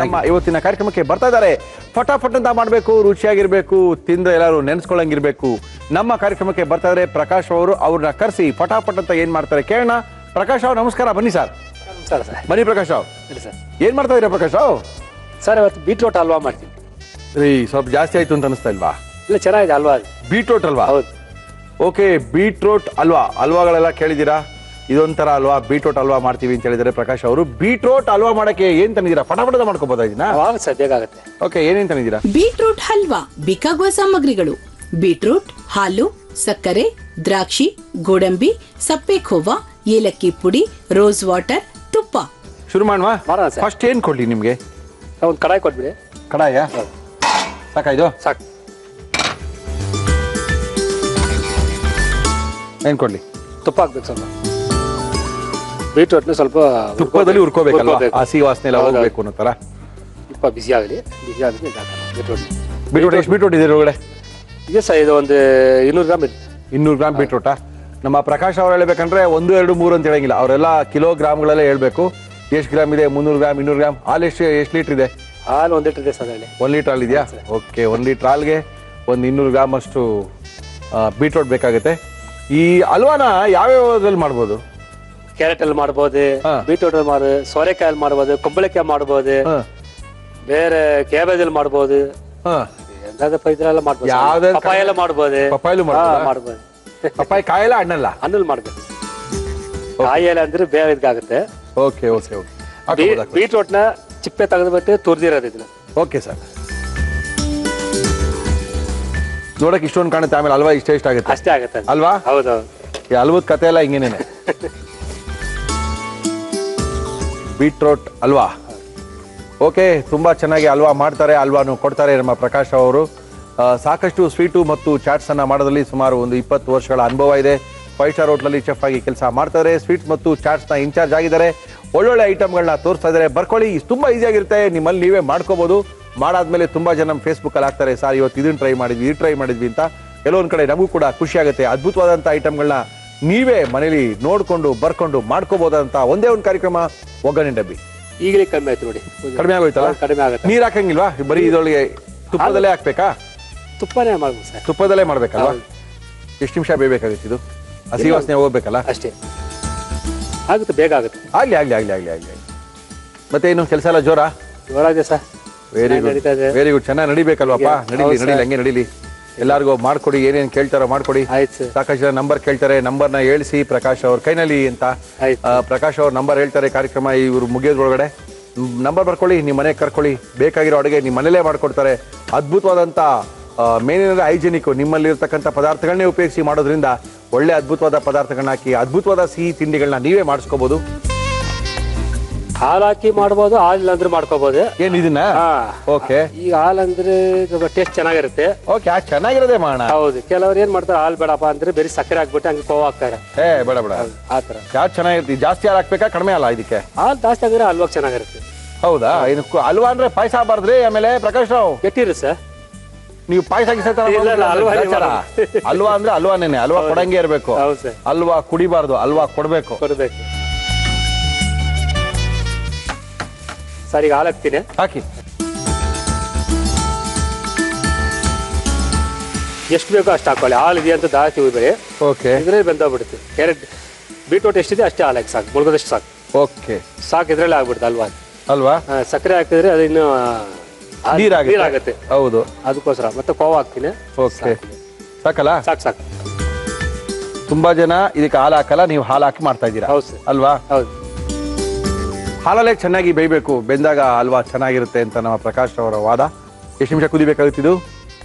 ನಮ್ಮ ಇವತ್ತಿನ ಕಾರ್ಯಕ್ರಮಕ್ಕೆ ಬರ್ತಾ ಇದ್ದಾರೆ. ಫಟಾಫಟ್ ಅಂತ ಮಾಡಬೇಕು, ರುಚಿಯಾಗಿರ್ಬೇಕು, ತಿಂದ ಎಲ್ಲರೂ ನೆನೆಸ್ಕೊಳ್ಳಂಗಿರ್ಬೇಕು. ನಮ್ಮ ಕಾರ್ಯಕ್ರಮಕ್ಕೆ ಬರ್ತಾ ಇದ್ದಾರೆ ಪ್ರಕಾಶ್ ಅವರು. ಅವ್ರನ್ನ ಕರೆಸಿ ಫಟಾಫಟ್ ಅಂತ ಏನ್ ಮಾಡ್ತಾರೆ ಕೇಳೋಣ. ಪ್ರಕಾಶ್ ಅವ್ರು ನಮಸ್ಕಾರ, ಬನ್ನಿ ಸರ್. ನಮಸ್ಕಾರ ಸರ್. ಬನ್ನಿ ಪ್ರಕಾಶ್ ಅವ್ರು. ಸರ್ ಏನ್ ಮಾಡ್ತಾ ಇದ್ದೀರಾ ಪ್ರಕಾಶ್ ಅವ್ರು? ಸರ್ ಇವತ್ತು ಬೀಟ್ರೋಟ್ ಹಲ್ವಾ ಮಾಡ್ತೀನಿ. ರೀ ಸ್ವಲ್ಪ ಜಾಸ್ತಿ ಆಯ್ತು ಅಂತ ಅನಿಸ್ತಾ ಇಲ್ವಾ? ಇಲ್ಲ ಚೆನ್ನಾಗಿದೆ ಹಲ್ವಾ. ಬೀಟ್ರೋಟ್ ಅಲ್ವಾ? ಹೌದು. ಓಕೆ, ಬೀಟ್ರೋಟ್ ಅಲ್ವಾ. ಹಲ್ವಾಗಳೆಲ್ಲ ಕೇಳಿದ್ದೀರಾ, ಇದೊಂಥರ ಅಲ್ವಾ ಬೀಟ್ರೋಟ್ ಹಲ್ವಾ ಮಾಡ್ತೀವಿ ಅಂತ ಹೇಳಿದರೆ ಪ್ರಕಾಶ್ ಅವರು. ಬೀಟ್ರೋಟ್ ಹಲ್ವಾ ಮಾಡಕ್ಕೆ ಏನ್ ತಂದಿದ್ದೀರಾ? ಫಟಾಫಟ ಮಾಡ್ಕೋಬೋದಾ ಇದನ್ನ? ಆಗುತ್ತೆ ಸರ್, ಬೇಗ ಆಗುತ್ತೆ. ಓಕೆ, ಏನೇನ್ ತಂದಿದ್ದೀರಾ? ಬೀಟ್ರೂಟ್ ಹಲ್ವಾ ಬೇಕಾಗುವ ಸಾಮಗ್ರಿಗಳು: ಬೀಟ್ರೂಟ್, ಹಾಲು, ಸಕ್ಕರೆ, ದ್ರಾಕ್ಷಿ, ಗೋಡಂಬಿ, ಸಪ್ಪೆ ಖೋವಾ, ಏಲಕ್ಕಿ ಪುಡಿ, ರೋಸ್ ವಾಟರ್, ತುಪ್ಪ. ಶುರು ಮಾಡುವ. ಮಾಡೋಣ ಸರ್. ಫಸ್ಟ್ ಏನ್ ಕೊಡ್ಲಿ ನಿಮ್ಗೆ? ಒಂದು ಕಡಾಯಿ ಕೊಟ್ಬಿಡಿ. ಕಡಾಯ ಸಾಕಾಯ್ತು? ಸಾಕು. ಏನ್ ಕೊಡ್ಲಿ? ತುಪ್ಪ ಹಾಕ್ಬೇಕು ಸ್ವಲ್ಪ. ಬೀಟ್ರೋಟ್ನ ಸ್ವಲ್ಪ ತುಪ್ಪದಲ್ಲಿ ಹುರ್ಕೋಬೇಕಲ್ವಾ? ಹುರ್ಕೋಬೇಕು. ಹಸಿ ವಾಸನೆ ಎಲ್ಲ ಹೌದು. ಹೋಗ್ಬೇಕು ಅನ್ನೋ ತರ. ತುಪ್ಪ ಬಿಸಿ ಆಗಲಿ. ಬಿಸಿ ಆದ್ಮೇಲೆ ಬೀಟ್ರೋಟ್. ಬೀಟ್ರೋಟ್ ಎಷ್ಟು ಬೀಟ್ರೋಟ್ ಇದೆ ಒಳಗಡೆ? ಇದೆ ಸರ್, ಇದು ಒಂದು 200 ಗ್ರಾಮ್ ಇದೆ. 200 ಗ್ರಾಮ್ ಬೀಟ್ರೋಟಾ? ನಮ್ಮ ಪ್ರಕಾಶ್ ಅವ್ರು ಹೇಳ್ಬೇಕಂದ್ರೆ 1, 2, 3 ಅಂತ ಹೇಳಂಗಿಲ್ಲ. ಅವರೆಲ್ಲ ಕಿಲೋಗ್ರಾಮ್ಗಳಲ್ಲೇ ಹೇಳ್ಬೇಕು. ಎಷ್ಟು ಗ್ರಾಮ್ ಇದೆ? 300 ಗ್ರಾಮ್, 200 ಗ್ರಾಮ್. ಹಾಲು ಎಷ್ಟು ಲೀಟರ್ ಇದೆ? ಹಾಲು 1 ಲೀಟರ್ ಇದೆ ಸರ್ ಅಲ್ಲಿ. 1 ಲೀಟರ್ ಹಾಲು ಇದೆಯಾ? ಓಕೆ, 1 ಲೀಟರ್ ಹಾಲ್ಗೆ ಒಂದು 200 ಗ್ರಾಮ್ ಅಷ್ಟು ಬೀಟ್ರೋಟ್ ಬೇಕಾಗುತ್ತೆ. ಈ ಹಲ್ವಾನ ಯಾವ್ಯಾವದ್ರಲ್ಲಿ ಮಾಡ್ಬೋದು? ಕ್ಯಾರೆಟ್ ಅಲ್ಲಿ ಮಾಡ್ಬೋದು, ಬೀಟ್ರೋಟ್ ಅಲ್ಲಿ ಮಾಡ್ಬೋದು, ಸೋರೆಕಾಯಲ್ಲಿ ಮಾಡ್ಬೋದು, ಕುಂಬಳಕಾಯಿ ಮಾಡ್ಬೋದು, ಬೇರೆ ಕ್ಯಾಬೇಜ್ ಅಲ್ಲಿ ಮಾಡ್ಬೋದು, ಇದ್ರೆಲ್ಲ ಮಾಡ್ಬೋದು. ಪಪ್ಪಾಯ ಎಲ್ಲ ಮಾಡ್ಬೋದು. ಪಪ್ಪಾಯಲ್ಲೂ ಮಾಡ್ಬೋದು. ಪಪ್ಪಾಯ ಕಾಯಲ್ಲ, ಹಣ್ಣಲ್ಲ? ಹಣ್ಣಲ್ಲಿ ಮಾಡ್ಬೇಕು. ಕಾಯಿಲ್ಲ ಅಂದ್ರೆ ಬೇರೆ ಇದಾಗುತ್ತೆ. Okay okay okay. ಬೀಟ್ರೋಟ್ ನ ಚಿಪ್ಪೆ ತೆಗೆದ್ಬಿಟ್ಟು ತುರ್ದಿರೋದು ಇದನ್ನ. Okay sir. ನೋಡಕ್ ಇಷ್ಟೊಂದು ಕಾಣುತ್ತೆ, ಆಮೇಲೆ ಹಲ್ವಾ ಇಷ್ಟ ಆಗುತ್ತೆ ಅಷ್ಟೇ ಆಗುತ್ತೆ ಅಲ್ವಾ? ಹೌದೌದು. ಈ ಹಲ್ವದ ಕತೆ ಎಲ್ಲ ಹಿಂಗೇನೇನೆ. ಬೀಟ್ರೋಟ್ ಹಲ್ವಾ. ಓಕೆ, ತುಂಬಾ ಚೆನ್ನಾಗಿ ಹಲ್ವಾ ಮಾಡ್ತಾರೆ, ಹಲ್ವಾನು ಕೊಡ್ತಾರೆ ನಮ್ಮ ಪ್ರಕಾಶ್ ಅವರು. ಸಾಕಷ್ಟು ಸ್ವೀಟು ಮತ್ತು ಚಾಟ್ಸ್ ಅನ್ನ ಮಾಡೋದ್ರಲ್ಲಿ ಸುಮಾರು ಒಂದು 20 ವರ್ಷಗಳ ಅನುಭವ ಇದೆ. 5 ಸ್ಟಾರ್ ಹೋಟ್ಲಲ್ಲಿ ಚೆಫ್ ಆಗಿ ಕೆಲಸ ಮಾಡ್ತಾರೆ. ಸ್ವೀಟ್ಸ್ ಮತ್ತು ಚಾಟ್ಸ್ ನ ಇನ್ಚಾರ್ಜ್ ಆಗಿದ್ದಾರೆ. ಒಳ್ಳೊಳ್ಳೆ ಐಟಮ್ಗಳನ್ನ ತೋರಿಸ್ತಾ ಇದ್ದಾರೆ. ಬರ್ಕೊಳ್ಳಿ, ತುಂಬಾ ಈಸಿ ಆಗಿರುತ್ತೆ, ನಿಮ್ಮಲ್ಲಿ ನೀವೇ ಮಾಡ್ಕೋಬಹುದು. ಮಾಡಾದ್ಮೇಲೆ ತುಂಬಾ ಜನ ನಮ್ಮ ಫೇಸ್ಬುಕ್ ಅಲ್ಲಿ ಹಾಕ್ತಾರೆ, ಸರ್ ಇವತ್ತು ಇದನ್ನ ಟ್ರೈ ಮಾಡಿದ್ವಿ, ಇದು ಟ್ರೈ ಮಾಡಿದ್ವಿ ಅಂತ. ಕೆಲವೊಂದ್ ಕಡೆ ನಮಗೂ ಕೂಡ ಖುಷಿ ಆಗುತ್ತೆ. ಅದ್ಭುತವಾದಂತ ಐಟಮ್ಗಳನ್ನ ನೀವೇ ಮನೇಲಿ ನೋಡ್ಕೊಂಡು ಬರ್ಕೊಂಡು ಮಾಡ್ಕೋಬಹುದಂತ ಒಂದೇ ಒಂದು ಕಾರ್ಯಕ್ರಮ ಒಗ್ಗರಣೆ ಡಬ್ಬಿ. ಈಗಲೇ ಕಡಿಮೆ ಆಯ್ತು ನೋಡಿ. ಕಡಿಮೆ ಆಗೋಯ್ತಲ್ಲ? ಕಡಿಮೆ ಆಗುತ್ತೆ. ನೀರ್ ಹಾಕಂಗಿಲ್ವಾ? ಬರೀ ಇದರೊಳಗೆ ತುಪ್ಪದಲ್ಲೇ ಹಾಕ್ಬೇಕಾ? ತುಪ್ಪನೇ ಮಾಡ್ಬೋದು ಸರ್. ತುಪ್ಪದಲ್ಲೇ ಮಾಡ್ಬೇಕಲ್ವಾ? ಎಷ್ಟು ನಿಮಿಷ ಬೇಯಬೇಕಾಗುತ್ತೆ ಇದು? ಹಸಿ ವಾಸನೆ ಹೋಗ್ಬೇಕಲ್ಲ? ಅಷ್ಟೇ ಆಗುತ್ತೆ, ಬೇಗ ಆಗುತ್ತೆ. ಆಗ್ಲಿ ಆಗ್ಲಿ ಆಗ್ಲಿ ಆಗ್ಲಿ ಆಗ್ಲಿ. ಮತ್ತೆ ಏನು ಕೆಲಸ ಎಲ್ಲ ಜೋರ? ಜೋರಾಗಿದೆ sir. Very good, very good. ಚೆನ್ನಾಗಿ ನಡಿಬೇಕಲ್ವಪ್ಪ? ನಡೀಲಿ ಹಂಗೆ ನಡೀಲಿ. ಎಲ್ಲಾರ್ಗು ಮಾಡ್ಕೊಡಿ, ಏನೇನ್ ಕೇಳ್ತಾರೋ ಮಾಡ್ಕೊಡಿ. ಸಾಕಷ್ಟು ಜನ ನಂಬರ್ ಕೇಳ್ತಾರೆ, ನಂಬರ್ನ ಹೇಳಿಸಿ ಪ್ರಕಾಶ್ ಅವ್ರ ಕೈನಲ್ಲಿ ಅಂತ. ಪ್ರಕಾಶ್ ಅವ್ರ ನಂಬರ್ ಹೇಳ್ತಾರೆ ಕಾರ್ಯಕ್ರಮ ಇವ್ರು ಮುಗಿಯೋದ್ರೊಳಗಡೆ. ನಂಬರ್ ಬರ್ಕೊಳ್ಳಿ, ನಿಮ್ಮ ಮನೆಗೆ ಕರ್ಕೊಳ್ಳಿ. ಬೇಕಾಗಿರೋ ಅಡುಗೆ ನಿಮ್ಮ ಮನೇಲೇ ಮಾಡ್ಕೊಡ್ತಾರೆ. ಅದ್ಭುತವಾದಂತ ಮೇನಿನ ಹೈಜಿನಿಕ್ ನಿಮ್ಮಲ್ಲಿ ಇರ್ತಕ್ಕಂಥ ಪದಾರ್ಥಗಳನ್ನೇ ಉಪಯೋಗಿಸಿ ಮಾಡೋದ್ರಿಂದ ಒಳ್ಳೆ ಅದ್ಭುತವಾದ ಪದಾರ್ಥಗಳನ್ನ ಹಾಕಿ ಅದ್ಭುತವಾದ ಸಿಹಿ ತಿಂಡಿಗಳನ್ನ ನೀವೇ ಮಾಡಿಸ್ಕೋಬಹುದು. ಹಾಲು ಹಾಕಿ ಮಾಡ್ಬೋದು, ಹಾಲಿಲ್ಲ ಅಂದ್ರೆ ಮಾಡ್ಕೋಬಹುದು. ಏನ್ ಇದನ್ನ? ಓಕೆ. ಈಗ ಹಾಲು ಅಂದ್ರೆ ಟೇಸ್ಟ್ ಚೆನ್ನಾಗಿರುತ್ತೆ. ಓಕೆ, ಚೆನ್ನಾಗಿರೋದೇ ಮಾಡೋಣ. ಹೌದು. ಕೆಲವ್ರು ಏನ್ ಮಾಡ್ತಾರೆ, ಹಾಲು ಬೇಡಪ್ಪ ಅಂದ್ರೆ ಬೇರೆ ಸಕ್ಕರೆ ಹಾಕ್ಬಿಟ್ಟು ಹಂಗೆ ಕೋವ ಹಾಕ್ತಾರೆ. ಬೇಡ ಬೇಡ, ಆತರ ಯಾವ್ದು ಚೆನ್ನಾಗಿರುತ್ತೆ? ಜಾಸ್ತಿ ಹಾಲು ಹಾಕ್ಬೇಕಾ ಕಡಿಮೆ ಅಲ್ಲ ಇದಕ್ಕೆ? ಹಾಲು ಜಾಸ್ತಿ ಆಗಿದ್ರೆ ಹಲ್ವಾ ಚೆನ್ನಾಗಿರುತ್ತೆ. ಹೌದಾ? ಇನ್ನು ಹಲ್ವಾ ಅಂದ್ರೆ ಪಾಯಸ ಬಾರ್ದ್ರಿ. ಆಮೇಲೆ ಪ್ರಕಾಶ್ ರಾವ್ ಕೆಟ್ಟಿರುತ್ತೆ ಸರ್. ನೀವು ಪಾಯಸ ಹಲ್ವಾ ಅಂದ್ರೆ ಹಲ್ವಾನೇನೆ. ಹಲ್ವಾ ಕೊಡಂಗೆ ಇರ್ಬೇಕು. ಹಲ್ವಾ ಕುಡಿಬಾರ್ದು, ಹಲ್ವಾ ಕೊಡ್ಬೇಕು. ಸರ್ ಈಗ ಹಾಲು ಹಾಕ್ತೀನಿ. ಹಾಕಿ. ಎಷ್ಟು ಬೇಕೋ ಅಷ್ಟು ಹಾಕೊಳ್ಳಿ. ಹಾಲು ಇದೆ ಅಂತ ಜಾಸ್ತಿ ಹೋಗ್ಬೇಡಿ. ಓಕೆ. ಇದ್ರಲ್ಲಿ ಬೆಂದೋಗ್ಬಿಡುತ್ತೆ. ಕ್ಯಾರೆಟ್ ಬೀಟ್ರೋಟ್ ಎಷ್ಟಿದೆ ಅಷ್ಟೇ ಹಾಲು ಹಾಕಿ ಸಾಕು. ಮುಳುಗೋದಷ್ಟು ಸಾಕು. ಓಕೆ, ಸಾಕು. ಇದ್ರಲ್ಲಿ ಆಗ್ಬಿಡುತ್ತೆ ಹಲ್ವಾ. ಅಲ್ವಾ? ಸಕ್ಕರೆ ಹಾಕಿದ್ರೆ ಅದು ಇನ್ನು ನೀರಾಗುತ್ತೆ. ಹೌದು, ಅದಕ್ಕೋಸ್ಕರ ಮತ್ತೆ ಕೋವ ಹಾಕ್ತೀನಿ. ಓಕೆ, ಸಾಕಲ್ಲ? ಸಾಕು ಸಾಕು. ತುಂಬಾ ಜನ ಇದಕ್ಕೆ ಹಾಲು ಹಾಕಲ್ಲ, ನೀವು ಹಾಲು ಹಾಕಿ ಮಾಡ್ತಾ ಇದ್ದೀರಾ ಅಲ್ವಾ? ಹೌದು. ಹಾಲಲ್ಲೇ ಚೆನ್ನಾಗಿ ಬೇಯಬೇಕು, ಬೆಂದಾಗ ಹಲ್ವಾ ಚೆನ್ನಾಗಿರುತ್ತೆ ಅಂತ ನಮ್ಮ ಪ್ರಕಾಶ್ ಅವರ ವಾದ. ಎಷ್ಟು ನಿಮಿಷ ಕುದಿಬೇಕಾಗುತ್ತಿದ್ದು?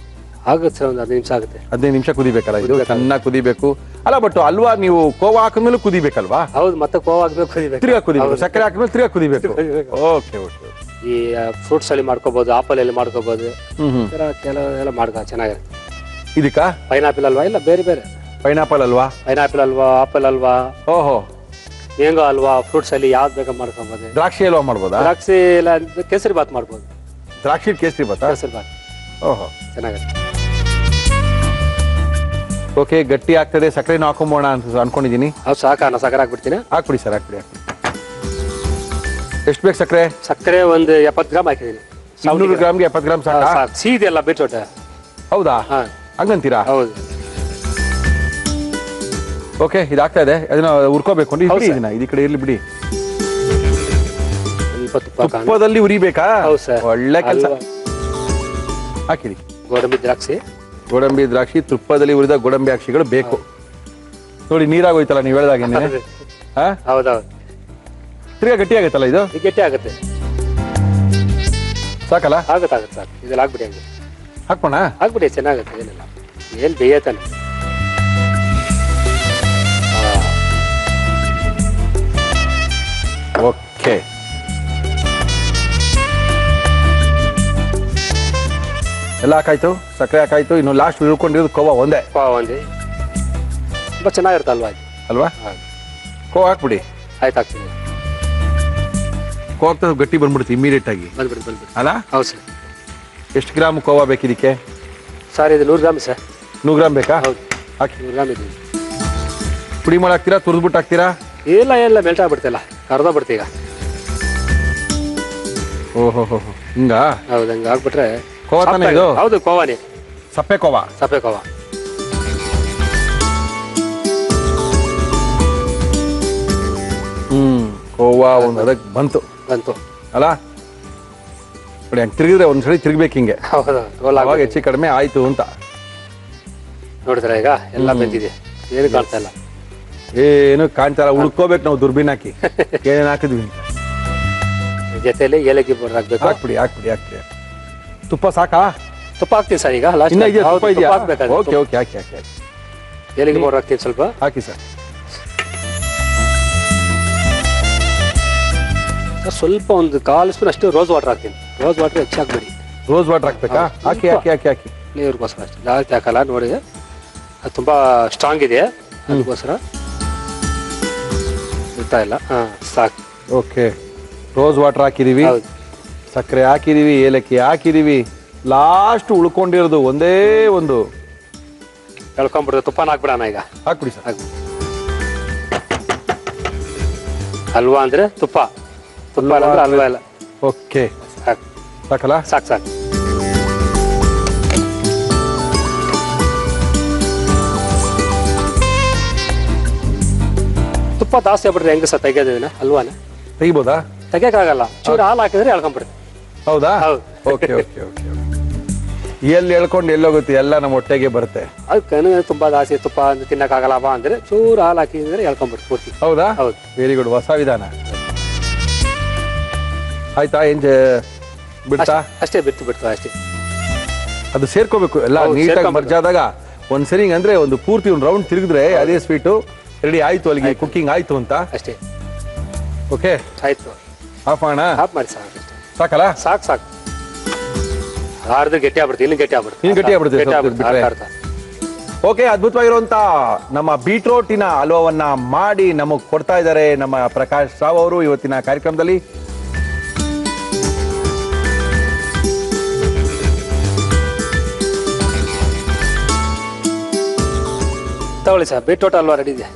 ಆಗುತ್ತೆ ಸರ್, ಒಂದು 15 ನಿಮಿಷ ಆಗುತ್ತೆ. 15 ನಿಮಿಷ ಕುದಿಬೇಕಲ್ಲ ಇದು? ಚೆನ್ನಾಗಿ ಕುದಿಬೇಕು ಅಲ್ಲ? ಬಟ್ ಹಲ್ವಾ ನೀವು ಕೋವಾ ಹಾಕಿದ್ಮೇಲೆ ಕುದಿಬೇಕಲ್ವಾ? ಹೌದು, ಮತ್ತೆ ಕೋವಾ ಹಾಕ್ಬೇಕು, ಕುದಿಬೇಕು, ತಿರ್ಗಾ ಕುದಿಬೇಕು. ಸಕ್ಕರೆ ಹಾಕಿದ್ಮೇಲೆ ತಿರ್ಗಾ ಕುದಿಬೇಕು. Okay okay. ಈ ಫ್ರೂಟ್ಸ್ ಅಲ್ಲಿ ಮಾಡ್ಕೋಬಹುದು, ಆಪಲ್ ಅಲ್ಲಿ ಮಾಡ್ಕೋಬಹುದು. ಈ ತರ ಕೆಲವೆಲ್ಲ ಮಾಡ್ಕೊ ಚೆನ್ನಾಗಿರುತ್ತೆ. ಇದಕ್ಕ ಪೈನಾಪಲ್ ಅಲ್ವಾ? ಇಲ್ಲ, ಬೇರೆ ಬೇರೆ. ಪೈನಾಪಲ್ ಅಲ್ವಾ? ಪೈನಾಪಲ್ ಅಲ್ವಾ, ಆಪಲ್ ಅಲ್ವಾ, ಓಹೋ, ಮ್ಯಾಂಗೋ ಅಲ್ವಾ, ಫ್ರೂಟ್ಸ್ ಅಲ್ಲಿ ಯಾವ್ದು ಬೇಕಾ ಮಾಡ್ಕೋಬಹುದು. ದ್ರಾಕ್ಷಿ ಅಲ್ವಾ ಮಾಡ್ಬೋದಾ? ದ್ರಾಕ್ಷಿ ಇಲ್ಲ, ಕೇಸರಿ ಬಾತ್ ಮಾಡ್ಬೋದು. ದ್ರಾಕ್ಷಿ ಕೇಸರಿ ಬಾತ್. ಕೇಸರಿ ಬಾತ್ ಓಹೋ, ಚೆನ್ನಾಗಿರುತ್ತೆ. ಓಕೆ, ಗಟ್ಟಿ ಆಗ್ತದೆ. ಸಕ್ಕರೆನೂ ಹಾಕೊಂಬೋಣ ಅಂತ ಅನ್ಕೊಂಡಿದೀನಿ. ಹೌದು, ಸಾಕಾ? ಸಕ್ಕರೆ ಹಾಕ್ಬಿಡ್ತೀನಿ. ಹಾಕ್ಬಿಡಿ ಸರ್, ಹಾಕ್ಬಿಡಿ. ಎಷ್ಟು ಬೇಕು ಸಕ್ಕರೆ? ಸಕ್ಕರೆ ಒಂದು 70 ಗ್ರಾಮ್ ಹಾಕಿದ್ದೀನಿ. 200 ಗ್ರಾಮ್ಗೆ 70 ಗ್ರಾಮ್ ಸಾಕಾ? ಸೀದೆ ಅಲ್ಲ ಬೀಟ್ರೋಟ್. ಹೌದಾ? ಹಂಗಂತೀರಾ? ಹೌದು. ಓಕೆ, ಇದಾಗ್ತಾ ಇದೆ. ಅದನ್ನ ಹುರ್ಕೋಬೇಕು. ಹೌದು ಇದನ್ನ ಈ ಕಡೆ ಇರ್ಲಿ ಬಿಡಿ. ಸ್ವಲ್ಪ ತುಪ್ಪದಲ್ಲಿ ಉರಿಬೇಕಾ? ಹೌದು ಸರ್. ಒಳ್ಳೆ ಕೆಲಸ. ಹಾಕಿರಿ. ಗೋಡಂಬಿ ದ್ರಾಕ್ಷಿ. ಗೋಡಂಬಿ ದ್ರಾಕ್ಷಿ, ತುಪ್ಪದಲ್ಲಿ ಉರಿದ ಗೋಡಂಬಿ ದ್ರಾಕ್ಷಿಗಳು ಬೇಕು. ನೋಡಿ, ನೀರಾಗೋಯ್ತಲ್ಲ ನೀವು ಹೇಳ್ದಾಗೇನೆ. ಹೌದೌದು. ತಿರ್ಗಾ ಗಟ್ಟಿ ಆಗತ್ತಲ್ಲ ಇದು? ಗಟ್ಟಿ ಆಗುತ್ತೆ. ಸಾಕಲ್ಲ? ಆಗುತ್ತೆ ಸಾಕು. ಇದೆಲ್ಲ ಹಾಕ್ಬಿಡಿ. ಹಂಗೆ ಹಾಕ್ಬೋಣ? ಹಾಕ್ಬಿಡಿ, ಚೆನ್ನಾಗುತ್ತೆ. ಏನಿಲ್ಲ, ಏನ್ ಬೇಯತಾನೆ. ಓಕೆ, ಎಲ್ಲ ಹಾಕಾಯ್ತು, ಸಕ್ಕರೆ ಹಾಕಾಯ್ತು. ಇನ್ನು ಲಾಸ್ಟ್ ಇಳ್ಕೊಂಡಿರೋದು ಕೋವಾ ಒಂದೇ. ಒಂದೇ ತುಂಬಾ ಚೆನ್ನಾಗಿರುತ್ತೆ ಅಲ್ವಾ? ಅಲ್ವಾ? ಕೋವಾ ಹಾಕ್ಬಿಡಿ. ಆಯ್ತು, ಹಾಕ್ತೀನಿ. ಕೋವಾ ಹಾಕ್ತಾ ಗಟ್ಟಿ ಬಂದ್ಬಿಡುತ್ತೆ ಇಮಿಡಿಯೇಟ್ ಆಗಿ. ಬಂದ್ಬಿಡಿ. ಅಲ್ಲ? ಹೌದು ಸರ್. ಎಷ್ಟು ಗ್ರಾಮ್ ಕೋವಾ ಬೇಕಿದಕ್ಕೆ? ಸರ್, ಇದು 100 ಗ್ರಾಮ್ ಸರ್. 100 ಗ್ರಾಮ್ ಬೇಕಾ? ಹೌದು, ಹಾಕಿ. 100 ಗ್ರಾಮ್ ಇದೆ. ಪುಡಿ ಮಾಡಿ ಹಾಕ್ತೀರಾ, ತುರಿದ್ಬಿಟ್ಟು ಹಾಕ್ತೀರಾ? ಇಲ್ಲ ಮೆಲ್ಟ್ ಆಗ್ಬಿಡ್ತಿಲ್ಲ, ಕರ್ದ ಬಿಡ್ತಿ ಈಗ. ಓಹೋ, ಹಿಂಗಾ? ಹೌದು, ಹಂಗೆ ಆಗ್ಬಿಟ್ರೆ ಕೋವಾ ತಾನೇ ಇದು? ಹೌದು, ಕೋವಾನೇ. ಸಪ್ಪೆ ಕೋವಾ. ಸಪ್ಪೆ ಕೋವಾ. ಕೋವಾ ಒಂದು ಅದಕ್ಕೆ ಬಂತು ಅಲ್ಲ? ನೋಡಿ, ಹಂಗೆ ತಿರುಗಿದ್ರೆ ಒಂದ್ಸರಿ ತಿರುಗ್ಬೇಕು ಹಿಂಗೆ. ಹೌದು, ಅವಾಗ ಹೆಚ್ಚು ಕಡಿಮೆ ಆಯ್ತು ಅಂತ ನೋಡಿದ್ರೆ ಈಗ ಎಲ್ಲ ಬಂದಿದೆ. ಏನು ಕಾಣ್ತಾ ಇಲ್ಲ, ಏನು ಕಾಣ್ತಾರ. ಉಳ್ಕೋಬೇಕು ನಾವು ದುರ್ಬೀನ್ ಹಾಕಿ ಏನೇನು ಹಾಕಿದ್ವಿ ಅಂತ. ಜೊತೆಲಿ ಏಲಕ್ಕಿ ಪೌಡರ್ ಹಾಕ್ಬೇಕು. ಹಾಕ್ಬಿಡಿ. ತುಪ್ಪ ಸಾಕಾ? ತುಪ್ಪ ಹಾಕ್ತೀನಿ ಸರ್ ಈಗ. ಇನ್ನ ಇದೆಯಾ? ತುಪ್ಪ ಇದೆಯಾ? ಹಾಕ್ಬೇಕಾದ್ರೆ ಓಕೆ, ಹಾಕಿ. ಏಲಕ್ಕಿ ಪೌಡರ್ ಹಾಕ್ತೀನಿ ಸ್ವಲ್ಪ. ಹಾಕಿ ಸರ್. ಸ್ವಲ್ಪ ಒಂದು 1/4 ಸ್ಪೂನ್ ಅಷ್ಟು ರೋಸ್ ವಾಟರ್ ಹಾಕ್ತೀನಿ. ರೋಸ್ ವಾಟರ್ ಹೆಚ್ಚು ಹಾಕ್ಬೇಡಿ. ರೋಸ್ ವಾಟರ್ ಹಾಕ್ಬೇಕಾ? ಹಾಕಿ. ಫ್ಲೇವರ್ಗೋಸ್ಕರ ಅಷ್ಟೇ, ಜಾಸ್ತಿ ಹಾಕಲ್ಲ. ನೋಡಿ, ಅದು ತುಂಬಾ ಸ್ಟ್ರಾಂಗ್ ಇದೆ, ಅದಕ್ಕೋಸ್ಕರ ಗೊತ್ತಾ ಇಲ್ಲ. ಸಾಕು. ಓಕೆ, ರೋಸ್ ವಾಟರ್ ಹಾಕಿದೀವಿ, ಸಕ್ಕರೆ ಹಾಕಿದೀವಿ, ಏಲಕ್ಕಿ ಹಾಕಿದೀವಿ. ಲಾಸ್ಟ್ ಉಳ್ಕೊಂಡಿರೋದು ಒಂದೇ ಒಂದು ಎಳ್ಕೊಂಡ್ಬಿಡ್ತು. ತುಪ್ಪನ ಹಾಕ್ಬಿಡೋಣ ಈಗ. ಹಾಕ್ಬಿಡಿ ಸರ್. ಹಲ್ವಾ ಅಂದ್ರೆ ತುಪ್ಪ ಅಂದ್ರೆ ಹಲ್ವಾ ಇಲ್ಲ. ಓಕೆ, ಸಾಕು. ಸಾಕಲ್ಲ? ಸಾಕು. ತುಪ್ಪ ಜಾಸ್ತಿ ಆಗ್ಬಿಟ್ರೆ ಹೆಂಗ ಸರ್ ತೆಗೆಯೋದಿನ ಹಲ್ವಾನ? ತೆಗಿಬೋದಾ? ತೆಗಿಯಕ್ಕಾಗಲ್ಲ. ಚೂರು ಹಾಲು ಹಾಕಿದ್ರೆ ಎಳ್ಕೊಂಡ್ಬಿಡುತ್ತೆ. ಹೌದಾ? ಹೌದು. ಓಕೆ. ಎಲ್ಲಿ ಹೇಳ್ಕೊಂಡು ಎಲ್ಲೋಗುತ್ತೆ, ಎಲ್ಲ ನಮ್ಮ ಹೊಟ್ಟೆಗೆ ಬರುತ್ತೆ. ಅದಕ್ಕೆ ತುಂಬಾ ಜಾಸ್ತಿ ತುಪ್ಪ ತಿನ್ನಕ್ಕಾಗಲ್ಲವಾ ಅಂದ್ರೆ ಚೂರು ಹಾಲು ಹಾಕಿದ್ರೆ ಎಳ್ಕೊಂಡ್ಬಿಡುತ್ತೆ ಪೂರ್ತಿ. ಹೌದಾ? ಹೌದು. ವೆರಿ ಗುಡ್, ಹೊಸ ವಿಧಾನ. ಆಯ್ತಾ? ಏನ್ ಬಿಡ್ತಾ? ಅಷ್ಟೇ, ಬಿಡ್ತು ಅಷ್ಟೇ. ಅದು ಸೇರ್ಕೋಬೇಕು ಎಲ್ಲ ನೀಟಾಗಿ ಮರ್ಜ್ ಆದಾಗ. ಒಂದ್ಸರಿ ಅಂದ್ರೆ ಒಂದು ಪೂರ್ತಿ ಒಂದು ರೌಂಡ್ ತಿರುಗಿದ್ರೆ ಅದೇ ಸ್ವೀಟು ರೆಡಿ ಆಯ್ತು, ಅಲ್ಲಿಗೆ ಕುಕಿಂಗ್ ಆಯ್ತು ಅಂತ ಅಷ್ಟೇ. ಓಕೆ, ಆಯ್ತು. ಆಫ್ ಮಾಡೋಣ? ಆಫ್ ಮಾಡಿ ಸಾಕು. ಸಾಕಲ್ಲ? ಸಾಕು. ಗಟ್ಟಿ ಆಗ್ಬಿಡುತ್ತೆ. ಇನ್ನು ಗಟ್ಟಿ ಆಗ್ಬಿಡುತ್ತೆ. ಓಕೆ, ಅದ್ಭುತವಾಗಿರುವಂತ ನಮ್ಮ ಬೀಟ್ರೋಟಿನ ಹಲ್ವಾವನ್ನ ಮಾಡಿ ನಮಗ್ ಕೊಡ್ತಾ ಇದ್ದಾರೆ ನಮ್ಮ ಪ್ರಕಾಶ್ ರಾವ್ ಅವರು ಇವತ್ತಿನ ಕಾರ್ಯಕ್ರಮದಲ್ಲಿ. ತಗೊಳ್ಳಿ ಸರ್, ಬೀಟ್ರೋಟ್ ಹಲ್ವಾ ರೆಡಿ ಇದೆ.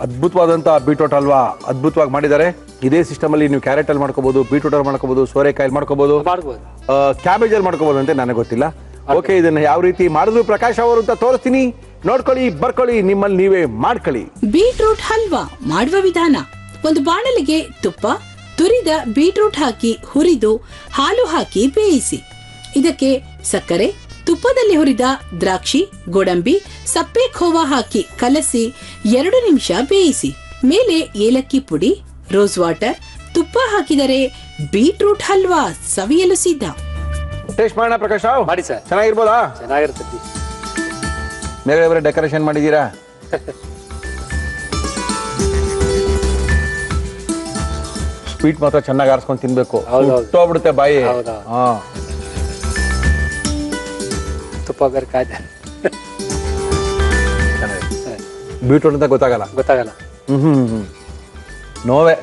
ಅದ್ಭುತವಾದಂತ ಬೀಟ್ರೋಟ್ ಹಲ್ವಾ ಅದ್ಭುತವಾಗಿ ಮಾಡಿದ್ದಾರೆ. ಇದೇ ಸಿಸ್ಟಮ್ ಅಲ್ಲಿ ನೀವು ಕ್ಯಾರೆಟ್ ಅಲ್ಲಿ ಮಾಡ್ಕೋಬಹುದು, ಬೀಟ್ರೂಟ್ ಅಲ್ಲಿ ಮಾಡ್ಕೋಬಹುದು, ಸೋರೆಕಾಯಿ ಮಾಡ್ಕೋಬಹುದು, ಕ್ಯಾಬೇಜ್ ಅಲ್ಲಿ ಮಾಡ್ಕೋಬಹುದು ಅಂತ ನನಗೆ ಗೊತ್ತಿಲ್ಲ. ಓಕೆ, ಇದನ್ನ ಯಾವ ರೀತಿ ಮಾಡಿದ್ರು ಪ್ರಕಾಶ್ ಅವರು ಅಂತ ತೋರಿಸ್ತೀನಿ. ನೋಡ್ಕೊಳ್ಳಿ, ಬರ್ಕೊಳ್ಳಿ, ನಿಮ್ಮಲ್ಲಿ ನೀವೇ ಮಾಡ್ಕೊಳ್ಳಿ. ಬೀಟ್ರೂಟ್ ಹಲ್ವಾ ಮಾಡುವ ವಿಧಾನ: ಒಂದು ಬಾಣಲಿಗೆ ತುಪ್ಪ, ತುರಿದ ಬೀಟ್ರೂಟ್ ಹಾಕಿ ಹುರಿದು ಹಾಲು ಹಾಕಿ ಬೇಯಿಸಿ. ಇದಕ್ಕೆ ಸಕ್ಕರೆ, ತುಪ್ಪದಲ್ಲಿ ಹುರಿದ ದ್ರಾಕ್ಷಿ, ಗೋಡಂಬಿ, ಸಪ್ಪೆ ಖೋವಾ ಹಾಕಿ ಕಲಸಿ 2 ನಿಮಿಷ ಬೇಯಿಸಿ. ಮೇಲೆ ಏಲಕ್ಕಿ ಪುಡಿ, ರೋಸ್ ವಾಟರ್, ತುಪ್ಪ ಹಾಕಿದರೆ ಬೀಟ್ರೂಟ್ ಹಲ್ವಾ ಸವಿಯಲು ಸಿದ್ಧ. ಟೇಸ್ಟ್ ಮಾಡೋಣ ಪ್ರಕಾಶ್ ರಾವ್? ಮಾಡಿ ಸರ್. ಚೆನ್ನಾಗಿರ್ಬೋದಾ? ಚೆನ್ನಾಗಿರ್ತೈತಿ. ಬೇರೆ ಡೆಕೋರೇಷನ್ ಮಾಡಿದೀರಾ? ಸ್ವೀಟ್ ಮಾತ್ರ ಚೆನ್ನಾಗಿ ಆರಿಸ್ಕೊಂಡು ತಿನ್ಬೇಕು. ಹೌದೌದು. ಸುಟ್ಟೋಗ್ಬಿಡುತ್ತೆ ಬಾಯಿ. ಹೌದಾ. ಹಾ ತುಪ್ಪ ಬೇರೆ ಕಾಯ್ದೆ ಬೀಟ್ರೂಟ್ ಅಂತ ಗೊತ್ತಾಗಲ್ಲ. ನೋವೇ.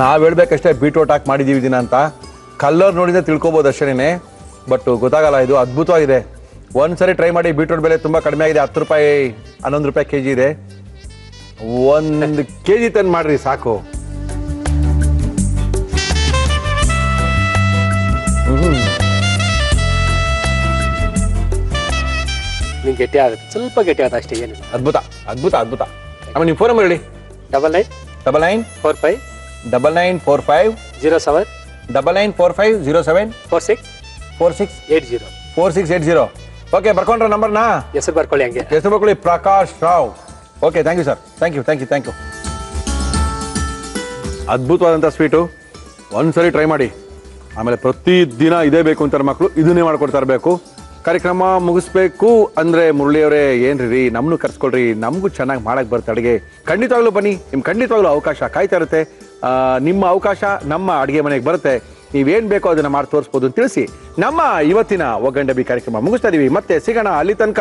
ನಾವ್ ಹೇಳ್ಬೇಕಷ್ಟೇ ಬೀಟ್ರೂಟ್ ಹಾಕಿ ಮಾಡಿದೀವಿ ದಿನ ಅಂತ. ಕಲರ್ ನೋಡಿದ್ರೆ ತಿಳ್ಕೊಬೋದು ಅಷ್ಟೇನೆ, ಬಟ್ ಗೊತ್ತಾಗಲ್ಲ. ಇದು ಅದ್ಭುತವಾಗಿದೆ. ಒಂದ್ಸರಿ ಟ್ರೈ ಮಾಡಿ. ಬೀಟ್ರೂಟ್ ಬೆಲೆ ತುಂಬಾ ಕಡಿಮೆ ಆಗಿದೆ, 10 ರೂಪಾಯಿ 11 ರೂಪಾಯಿ ಕೆಜಿ ಇದೆ. 1 ಕೆಜಿ ತಂದು ಮಾಡ್ರಿ ಸಾಕು. ನಿಮ್ಗೆ ಗಟ್ಟಿ ಆಗುತ್ತೆ, ಸ್ವಲ್ಪ ಗಟ್ಟಿ ಆಗುತ್ತೆ ಅಷ್ಟೇ, ಏನಿಲ್ಲ. ಅದ್ಭುತ ಅದ್ಭುತ ಅದ್ಭುತ. ಆಮೇಲೆ ನಿಮ್ಮ ಫೋನ್ ನಂಬರ್ ಹೇಳಿ. 9945 9945 07 9945 07 4680. 4680. ಓಕೆ, ಬರ್ಕೊಂಡ್ರ ನಂಬರ್ನ? ಹೆಸರು ಬರ್ಕೊಳ್ಳಿ, ಹಂಗೆ ಹೆಸರು ಬರ್ಕೊಳ್ಳಿ, Prakash Rao. Okay, thank you sir. Thank you. ಅದ್ಭುತವಾದಂಥ ಸ್ವೀಟು. ಒಂದ್ಸರಿ ಟ್ರೈ ಮಾಡಿ. ಆಮೇಲೆ ಪ್ರತಿದಿನ ಇದೇ ಬೇಕು ಅಂತಾರೆ ಮಕ್ಕಳು, ಇದನ್ನೇ ಮಾಡ್ಕೊಡ್ತಾ ಇರಬೇಕು. ಕಾರ್ಯಕ್ರಮ ಮುಗಿಸ್ಬೇಕು ಅಂದರೆ ಮುರಳಿಯವರೇ ಏನ್ರಿ ನಮ್ಮನ್ನು ಕರ್ಸ್ಕೊಳ್ರಿ, ನಮಗೂ ಚೆನ್ನಾಗಿ ಮಾಡಕ್ಕೆ ಬರುತ್ತೆ ಅಡುಗೆ. ಖಂಡಿತವಾಗ್ಲೂ ಬನ್ನಿ, ನಿಮ್ಗೆ ಖಂಡಿತವಾಗ್ಲೂ ಅವಕಾಶ ಕಾಯ್ತಾ ಇರುತ್ತೆ. ನಿಮ್ಮ ಅವಕಾಶ ನಮ್ಮ ಅಡುಗೆ ಮನೆಗೆ ಬರುತ್ತೆ. ನೀವೇನು ಬೇಕೋ ಅದನ್ನು ಮಾಡಿ ತೋರಿಸ್ಬೋದು ಅಂತ ತಿಳಿಸಿ ನಮ್ಮ ಇವತ್ತಿನ ಒಗ್ಗಂಡಬಿ ಕಾರ್ಯಕ್ರಮ ಮುಗಿಸ್ತಾ ಇದೀವಿ. ಮತ್ತೆ ಸಿಗೋಣ, ಅಲ್ಲಿ ತನಕ